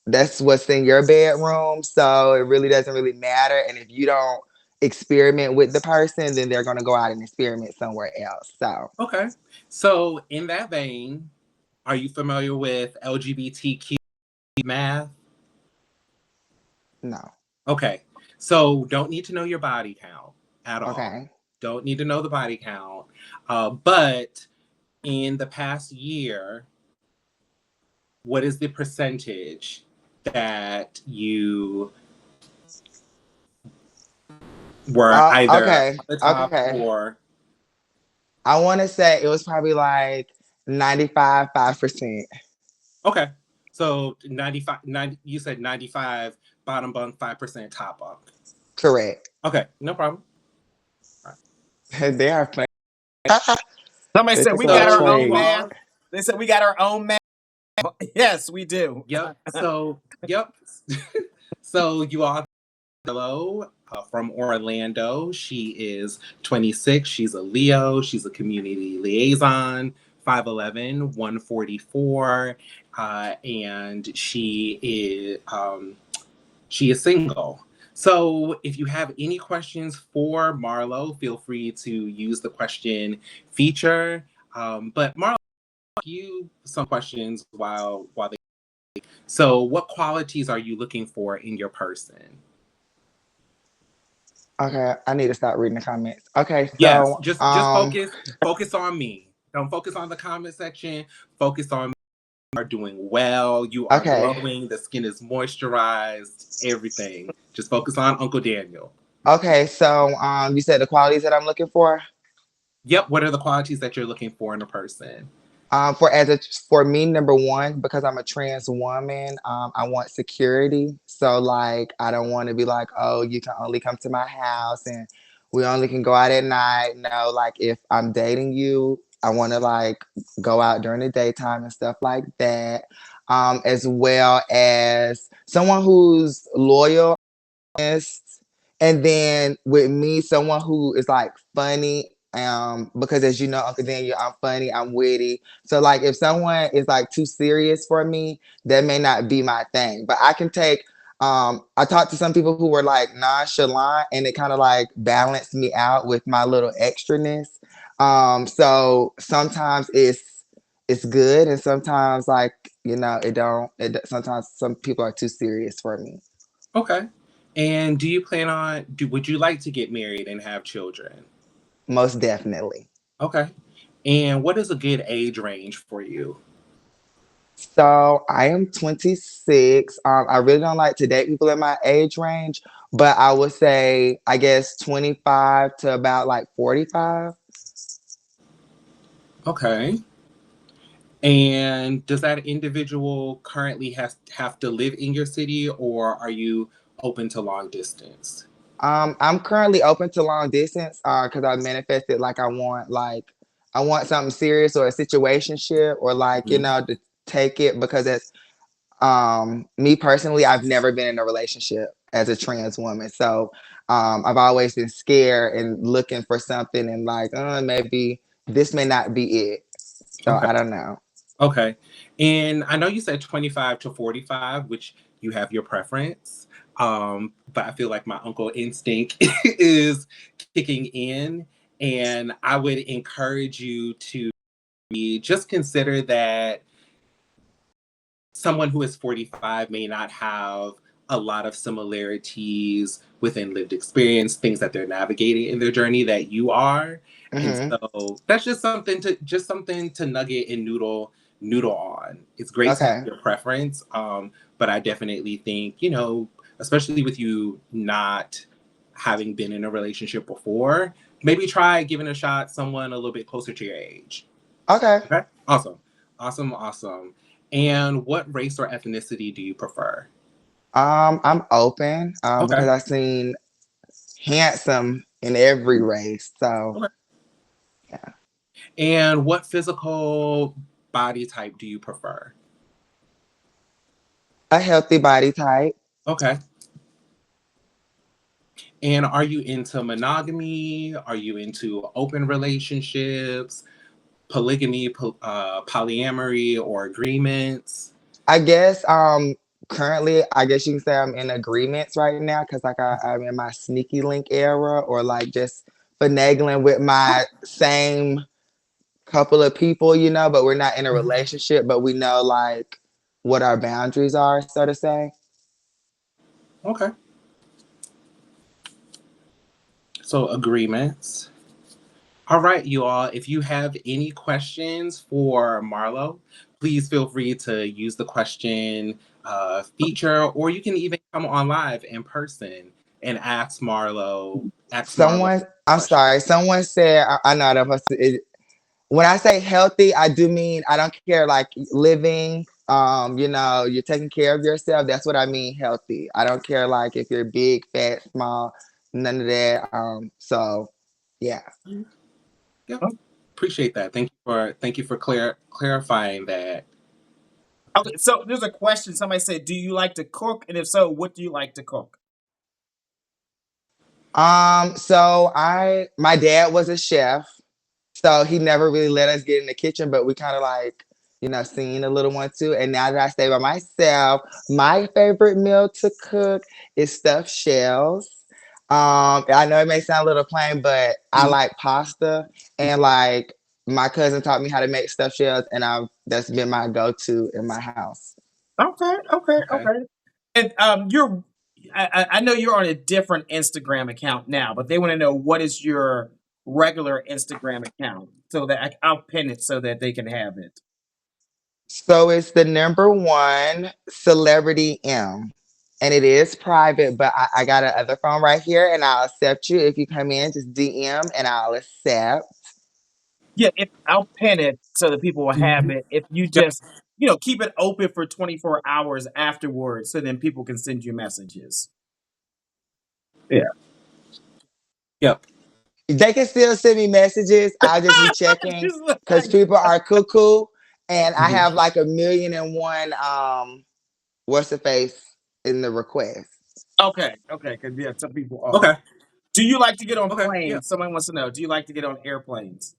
that's what's in your bedroom. So it really doesn't really matter. And if you don't experiment with the person, then they're going to go out and experiment somewhere else. So, Okay. So in that vein, are you familiar with LGBTQ math? no. Okay. So don't need to know your body count at all. Okay. Don't need to know the body count. But in the past year, what is the percentage that you were either Okay. on the top Okay. or I want to say it was probably like 95, 5%. okay. So 95, 90, you said 95 bottom bunk, 5% top bunk. Correct. Okay, no problem. All right. They are funny. Somebody They said think we I'm a got So our own you trade. math. are, They said we got our own math. Yes, we do. yep. So, yep. So you all Hello from Orlando. She is 26. She's a Leo. She's a community liaison, 5'11", 144. And she is single. So if you have any questions for Marlo, feel free to use the question feature. But Marlo, you some questions while they. So what qualities are you looking for in your person? Okay, I need to start reading the comments. Okay, Yes, so just focus on me. Don't focus on the comment section. Focus on me. You are doing well. You are okay. glowing. The skin is moisturized. Everything. Just focus on Uncle Daniel. Okay, so you said the qualities that I'm looking for? Yep. What are the qualities that you're looking for in a person? For me, number one, because I'm a trans woman, I want security. So like, I don't want to be like, oh, you can only come to my house and we only can go out at night. No, like if I'm dating you, I want to like go out during the daytime and stuff like that. As well as someone who's loyal, honest, and then with me, someone who is like funny. Because as you know, Uncle Daniel, I'm funny, I'm witty. So like if someone is like too serious for me, that may not be my thing. But I can take I talked to some people who were like nonchalant and it kind of like balanced me out with my little extraness. So sometimes it's good and sometimes like, it don't sometimes some people are too serious for me. Okay. And do you plan on? Would you like to get married and have children? Most definitely. Okay. And what is a good age range for you? So I am 26. I really don't like to date people in my age range, but I would say, I guess, 25 to about like 45. Okay. And does that individual currently have to live in your city, or are you open to long distance? I'm currently open to long distance because I manifested I want something serious or a situationship or Mhm. to take it because it's me personally, I've never been in a relationship as a trans woman. So I've always been scared and looking for something and maybe this may not be it. So Okay. I don't know. Okay. And I know you said 25 to 45, which you have your preference. But I feel like my uncle instinct is kicking in. And I would encourage you to just consider that someone who is 45 may not have a lot of similarities within lived experience, things that they're navigating in their journey that you are. And Hmm. so that's just something to nugget and noodle on. It's great to have Okay. your preference. But I definitely think, especially with you not having been in a relationship before, maybe try giving a shot someone a little bit closer to your age. Okay. Okay. Awesome. Awesome. Awesome. And what race or ethnicity do you prefer? I'm open because Okay. I've seen handsome in every race. So Okay. yeah. And what physical body type do you prefer? A healthy body type. Okay. And are you into monogamy? Are you into open relationships, polygamy, polyamory, or agreements? I guess currently I guess you can say I'm in agreements right now because I'm in my sneaky link era or just finagling with my same couple of people, but we're not in a Mhm. relationship, but we know what our boundaries are, so to say. Okay. So agreements. All right, you all. If you have any questions for Marlo, please feel free to use the question feature, or you can even come on live in person and ask Marlo I'm questions. sorry, someone said I know that when I say healthy, I do mean I don't care living. You're taking care of yourself. That's what I mean healthy. I don't care if you're big, fat, small, none of that. So yeah. Yep, appreciate that. Thank you for clarifying that. Okay, so there's a question. Somebody said, "Do you like to cook? And if so, what do you like to cook?" So my dad was a chef, so he never really let us get in the kitchen, but we kind of seen a little one too. And now that I stay by myself, my favorite meal to cook is stuffed shells. I know it may sound a little plain, but I Mhm. like pasta and my cousin taught me how to make stuffed shells, and I've that's been my go-to in my house. Okay, okay, Okay. okay. And I know you're on a different Instagram account now, but they want to know what is your regular Instagram account so that I'll pin it so that they can have it. So it's the number one celebrity M. And it is private, but I got another phone right here and I'll accept you. If you come in, just DM and I'll accept. Yeah, if I'll pin it so that people will have Mhm. it. If you Yep. just keep it open for 24 hours afterwards, so then people can send you messages. Yeah. Yep. They can still send me messages. I'll just be checking Just like- because people are cuckoo. And I Mhm. have a million and one what's the face in the request. okay, okay, because yeah, some people are. Okay. Do you like to get on Okay. Yeah. planes? Someone wants to know. Do you like to get on airplanes?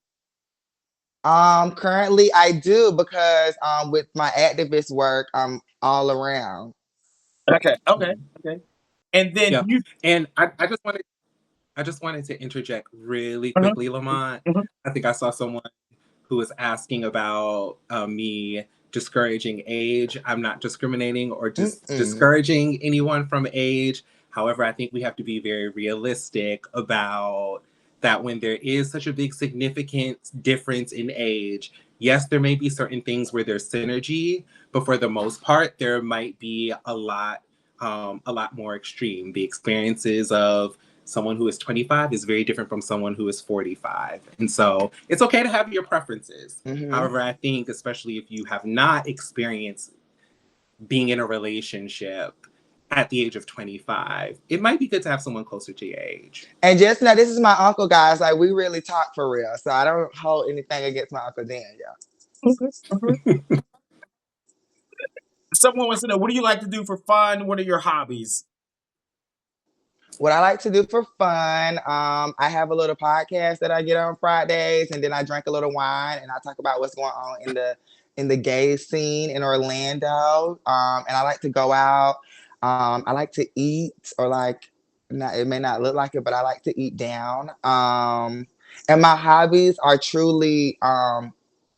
Currently I do because with my activist work, I'm all around. Okay, okay, Mhm. okay. And then Yep. you. And I just wanted to interject really Mhm, quickly, Lamont. mhm. I think I saw someone who was asking about me discouraging age. I'm not discriminating or Mm-mm. discouraging anyone from age. However, I think we have to be very realistic about that when there is such a big significant difference in age. Yes, there may be certain things where there's synergy, but for the most part, there might be a lot more extreme. The experiences of someone who is 25 is very different from someone who is 45. And so it's okay to have your preferences. Mm-hmm. However, I think, especially if you have not experienced being in a relationship at the age of 25. It might be good to have someone closer to your age. And just know, this is my uncle, guys. Like, we really talk for real. So I don't hold anything against my Uncle Daniel. Okay. Okay. Someone wants to know, what do you like to do for fun? What are your hobbies? What I like to do for fun, I have a little podcast that I get on Fridays, and then I drink a little wine and I talk about what's going on in the gay scene in Orlando. And I like to go out. I like to eat, or like, not, it may not look like it, but I like to eat down. And my hobbies are truly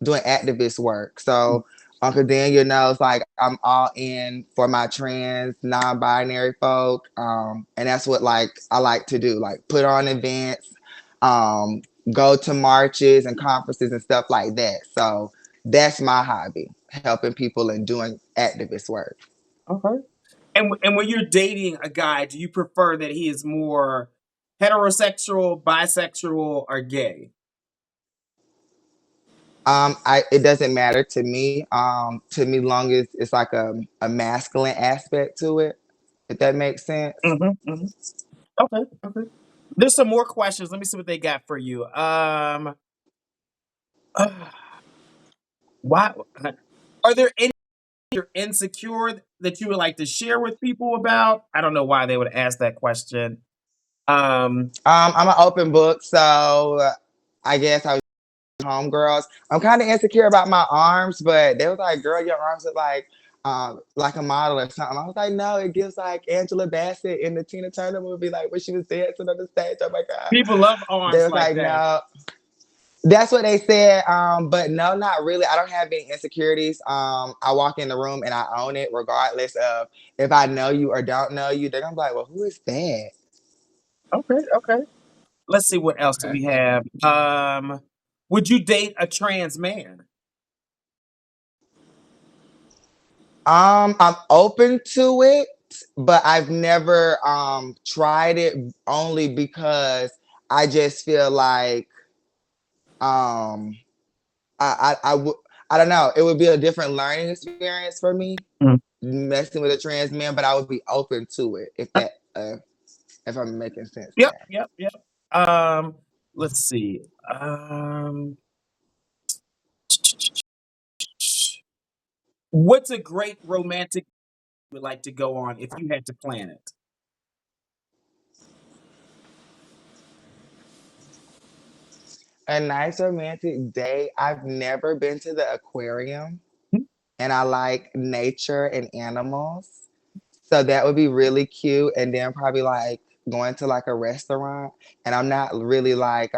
doing activist work. So Uncle Daniel knows, like, I'm all in for my trans, non-binary folk, and that's what, like, I like to do, like put on events, um, go to marches and conferences and stuff like that. So that's my hobby, helping people and doing activist work. Okay. And when you're dating a guy, do you prefer that he is more heterosexual, bisexual, or gay? It doesn't matter to me. To me, long as it's like a masculine aspect to it, if that makes sense. Hmm. Okay. Okay. There's some more questions. Let me see what they got for you. Why are there any you're insecure that you would like to share with people about? I don't know why they would ask that question. Um, I'm an open book, so I guess I was homegirls. I'm kind of insecure about my arms, but they was like, "Girl, your arms look like a model or something." I was like, "No, it gives like Angela Bassett in the Tina Turner movie, like when she was dancing on the stage." Oh my god! People love They arms was like like, that. "No." That's what they said. But no, not really. I don't have any insecurities. I walk in the room and I own it, regardless of if I know you or don't know you. They're gonna be like, "Well, who is that?" Okay, okay. Let's see what else do Okay. we have. Would you date a trans man? I'm open to it, but I've never tried it, only because I just feel like um I would, I don't know, it would be a different learning experience for me Mm. messing with a trans man, but I would be open to it if I'm making sense Yep, there. yep, yep. Um, let's see. What's a great romantic you would like to go on if you had to plan it? A nice romantic day. I've never been to the aquarium, and I like nature and animals. So that would be really cute. And then probably like going to like a restaurant. And I'm not really like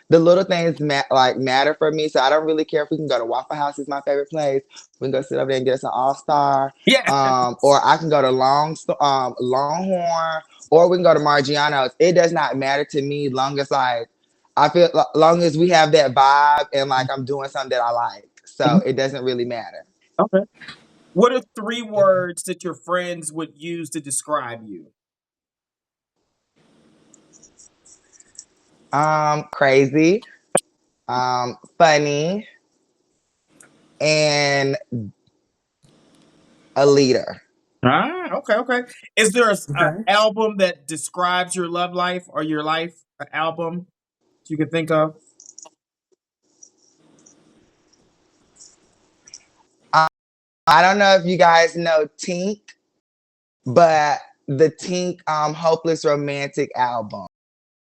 the little things like matter for me. So I don't really care if we can go to Waffle House, is my favorite place. We can go sit over there and get us an All Star. Yeah. Or I can go to Longhorn, or we can go to Margiano's. It does not matter to me, long as like I feel long as we have that vibe and like I'm doing something that I like. So it doesn't really matter. Okay. What are three words that your friends would use to describe you? Crazy, funny, and a leader. Ah, okay, okay. Is there a Okay. album that describes your love life or your life? An album you could think of? Um, I don't know if you guys know Tink, but the Tink Hopeless Romantic album,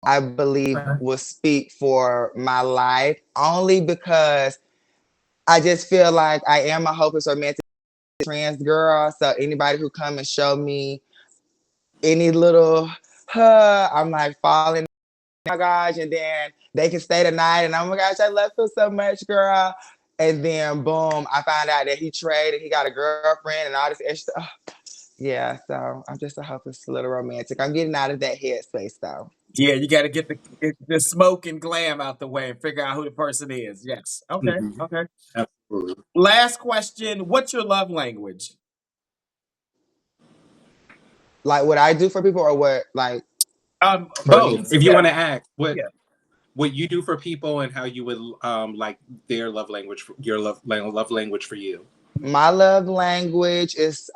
I believe, Okay. will speak for my life, only because I just feel like I am a hopeless romantic trans girl. So anybody who come and show me any little I'm like falling, oh my gosh, and then they can stay the night, and oh my gosh, I love you so much, girl. And then boom, I find out that he traded, he got a girlfriend and all this extra. Yeah, so I'm just a hopeless little romantic. I'm getting out of that headspace though. Yeah, you got to get the smoke and glam out the way and figure out who the person is. Yes. Okay. Mhm. Okay. Absolutely. Last question. What's your love language? Like what I do for people, or what like for me. Both. If you Yeah. want to ask Yeah. what you do for people and how you would like their love language, your love language for you. My love language is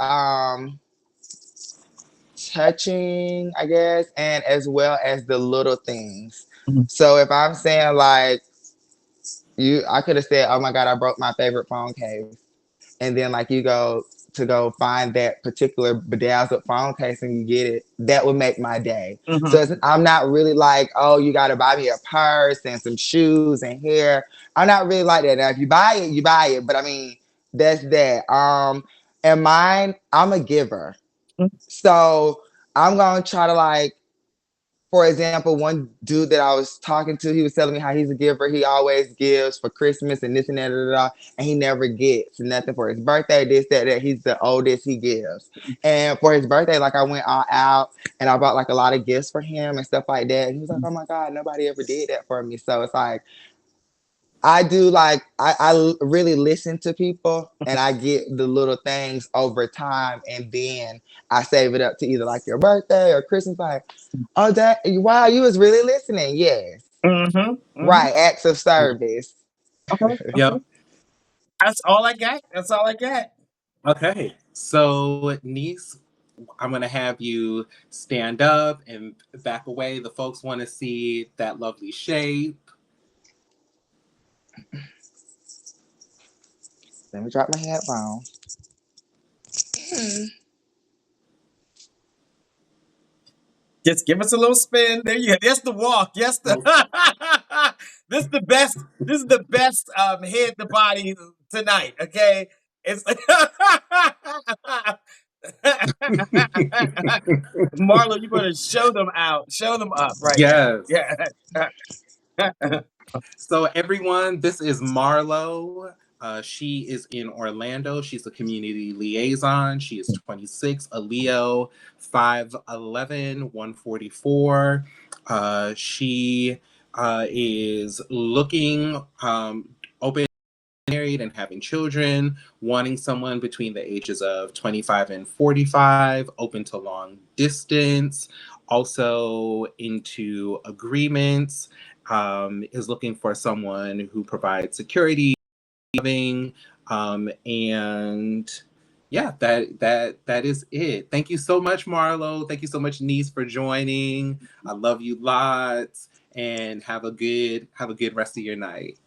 touching, I guess, and as well as the little things. So if I'm saying like I could have said, "Oh my God, I broke my favorite phone case," and then like you go to go find that particular bedazzled phone case and you get it, that would make my day. So I'm not really like, oh, you got to buy me a purse and some shoes and hair. I'm not really like that. Now, if you buy it, you buy it. But I mean, that's that. And mine, I'm a giver. So I'm gonna try to like, for example, one dude that I was talking to, he was telling me how he's a giver. He always gives for Christmas and this and that, and he never gets nothing for his birthday, this, that, that. He's the oldest, he gives. And for his birthday, like I went all out and I bought like a lot of gifts for him and stuff like that. And he was like, oh my God, nobody ever did that for me. So it's like, I do like, I really listen to people and I get the little things over time and then I save it up to either like your birthday or Christmas. Like, oh, that wow, you was really listening. Yes. Right. Acts of service. Yep. That's all I got. That's all I got. Okay. So, niece, I'm gonna have you stand up and back away. The folks want to see that lovely shape. Let me drop my headphone. Just give us a little spin. There you go. That's the walk. Yes, this is the best. This is the best head to body tonight. Okay, it's Marlo. You better show them out. Show them up right now. Yes. Yeah. So, everyone, this is Marlo. She is in Orlando. She's a community liaison. She is 26, a Leo, 5'11", 144. She is looking open, married, and having children, wanting someone between the ages of 25 and 45, open to long distance, also into agreements, is looking for someone who provides security, living, and yeah, that is it. Thank you so much, Marlo. Thank you so much, niece, for joining. I love you lots, and have a good rest of your night.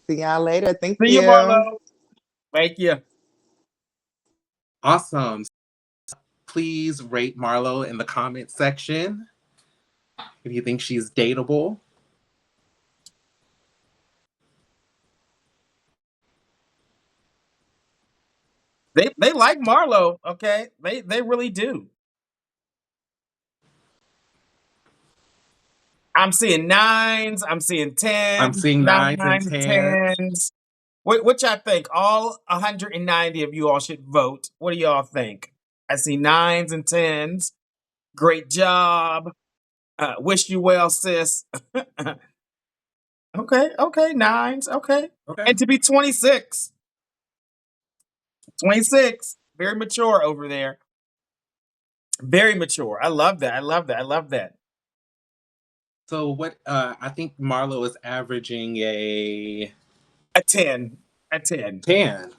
See y'all later. Thank See you, you. Marlo. Thank you. Awesome. Please rate Marlo in the comment section if you think she's dateable. They like Marlo. Okay, they really do. I'm seeing nines. I'm seeing I'm tens. seeing nines and Nines, tens. tens. What y'all think? All 190 of you all should vote. What do y'all think? I see nines and tens. Great job. Wish you well, sis. Okay, nines. Okay. Okay. And to be 26. 26. Very mature over there. Very mature. I love that. I love that. I love that. So what I think Marlo is averaging a A 10. A 10. 10.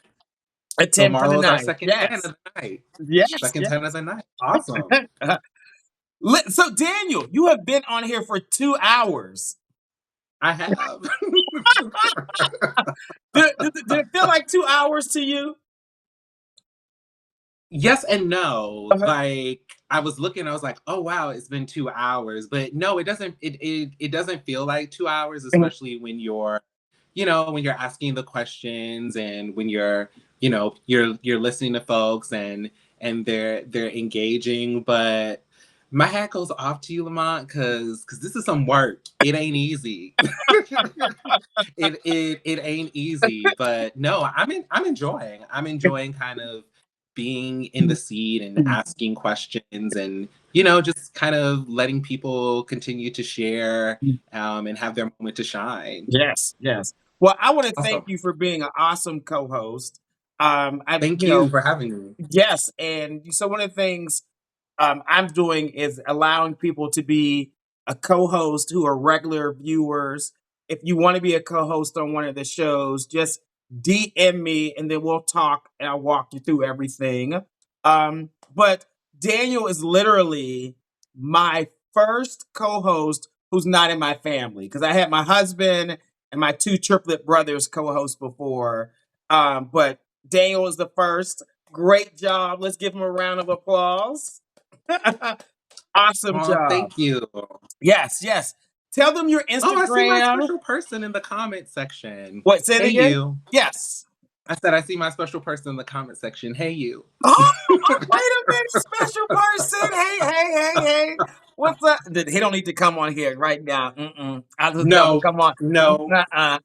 A So 10 for the Marlo is our night. second 10 of Yes. the night. Yes. Second Yes. 10 of the night. Awesome. So Daniel, you have been on here for 2 hours. I have. Did it feel like 2 hours to you? Yes and no. Uh-huh. Like I was looking, I was like, oh wow, it's been 2 hours. But no, it doesn't it doesn't feel like 2 hours, especially when you're, when you're asking the questions and when you're, you're listening to folks and they're engaging. But my hat goes off to you, Lamont, because this is some work. It ain't easy. It ain't easy. But no, I'm enjoying. I'm enjoying kind of being in the seat and asking questions and just kind of letting people continue to share and have their moment to shine. Yes, yes. Well, I want to thank Awesome. you for being an awesome co-host. I, Thank you for having me. yes, and so one of the things I'm doing is allowing people to be a co-host who are regular viewers. If you want to be a co-host on one of the shows, just DM me and then we'll talk and I'll walk you through everything. But Daniel is literally my first co-host who's not in my family because I had my husband and my two triplet brothers co-host before. But Daniel is the first. Great job. Let's give him a round of applause. Awesome Oh, job. thank you. Yes, yes. Tell them your Oh, I see my Instagram. special person in the comment section. What, say it Hey, again? you. Yes. I said, I see my special person in the comment section. Hey, you. Oh, wait a minute, special person. Hey. What's up? He don't need to come on here right now. I'll just tell him to No, come on. no. He and Not I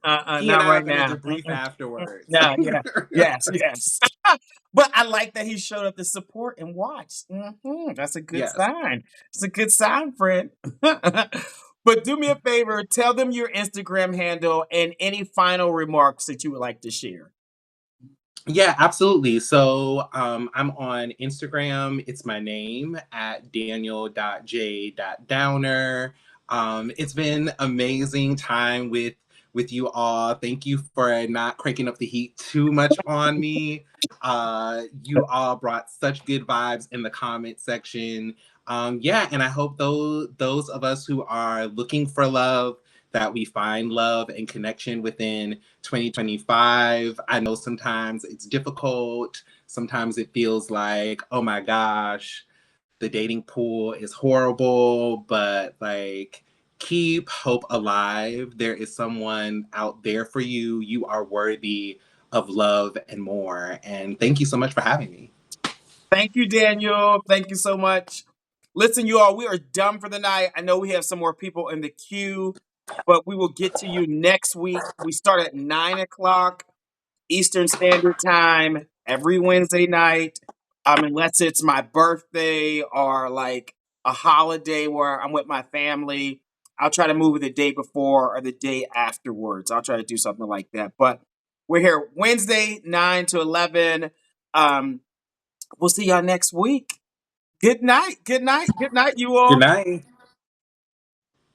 are right going to now. debrief afterwards. No, yeah. Yes. But I like that he showed up to support and watch. That's a good Yes. sign. It's a good sign, friend. But do me a favor, tell them your Instagram handle and any final remarks that you would like to share. Yeah, absolutely. So I'm on Instagram. It's my name at daniel.j.downer. It's been amazing time with you all. Thank you for not cranking up the heat too much on me. You all brought such good vibes in the comment section. Yeah, and I hope those of us who are looking for love, that we find love and connection within 2025. I know sometimes it's difficult. Sometimes it feels like, oh my gosh, the dating pool is horrible, but like, keep hope alive. There is someone out there for you. You are worthy of love and more. And thank you so much for having me. Thank you, Daniel. Thank you so much. Listen, you all, we are done for the night. I know we have some more people in the queue, but we will get to you next week. We start at 9 o'clock Eastern Standard Time every Wednesday night. Unless it's my birthday or like a holiday where I'm with my family, I'll try to move it the day before or the day afterwards. I'll try to do something like that. But we're here Wednesday, 9 to 11. We'll see y'all next week. Good night, you Good all. night.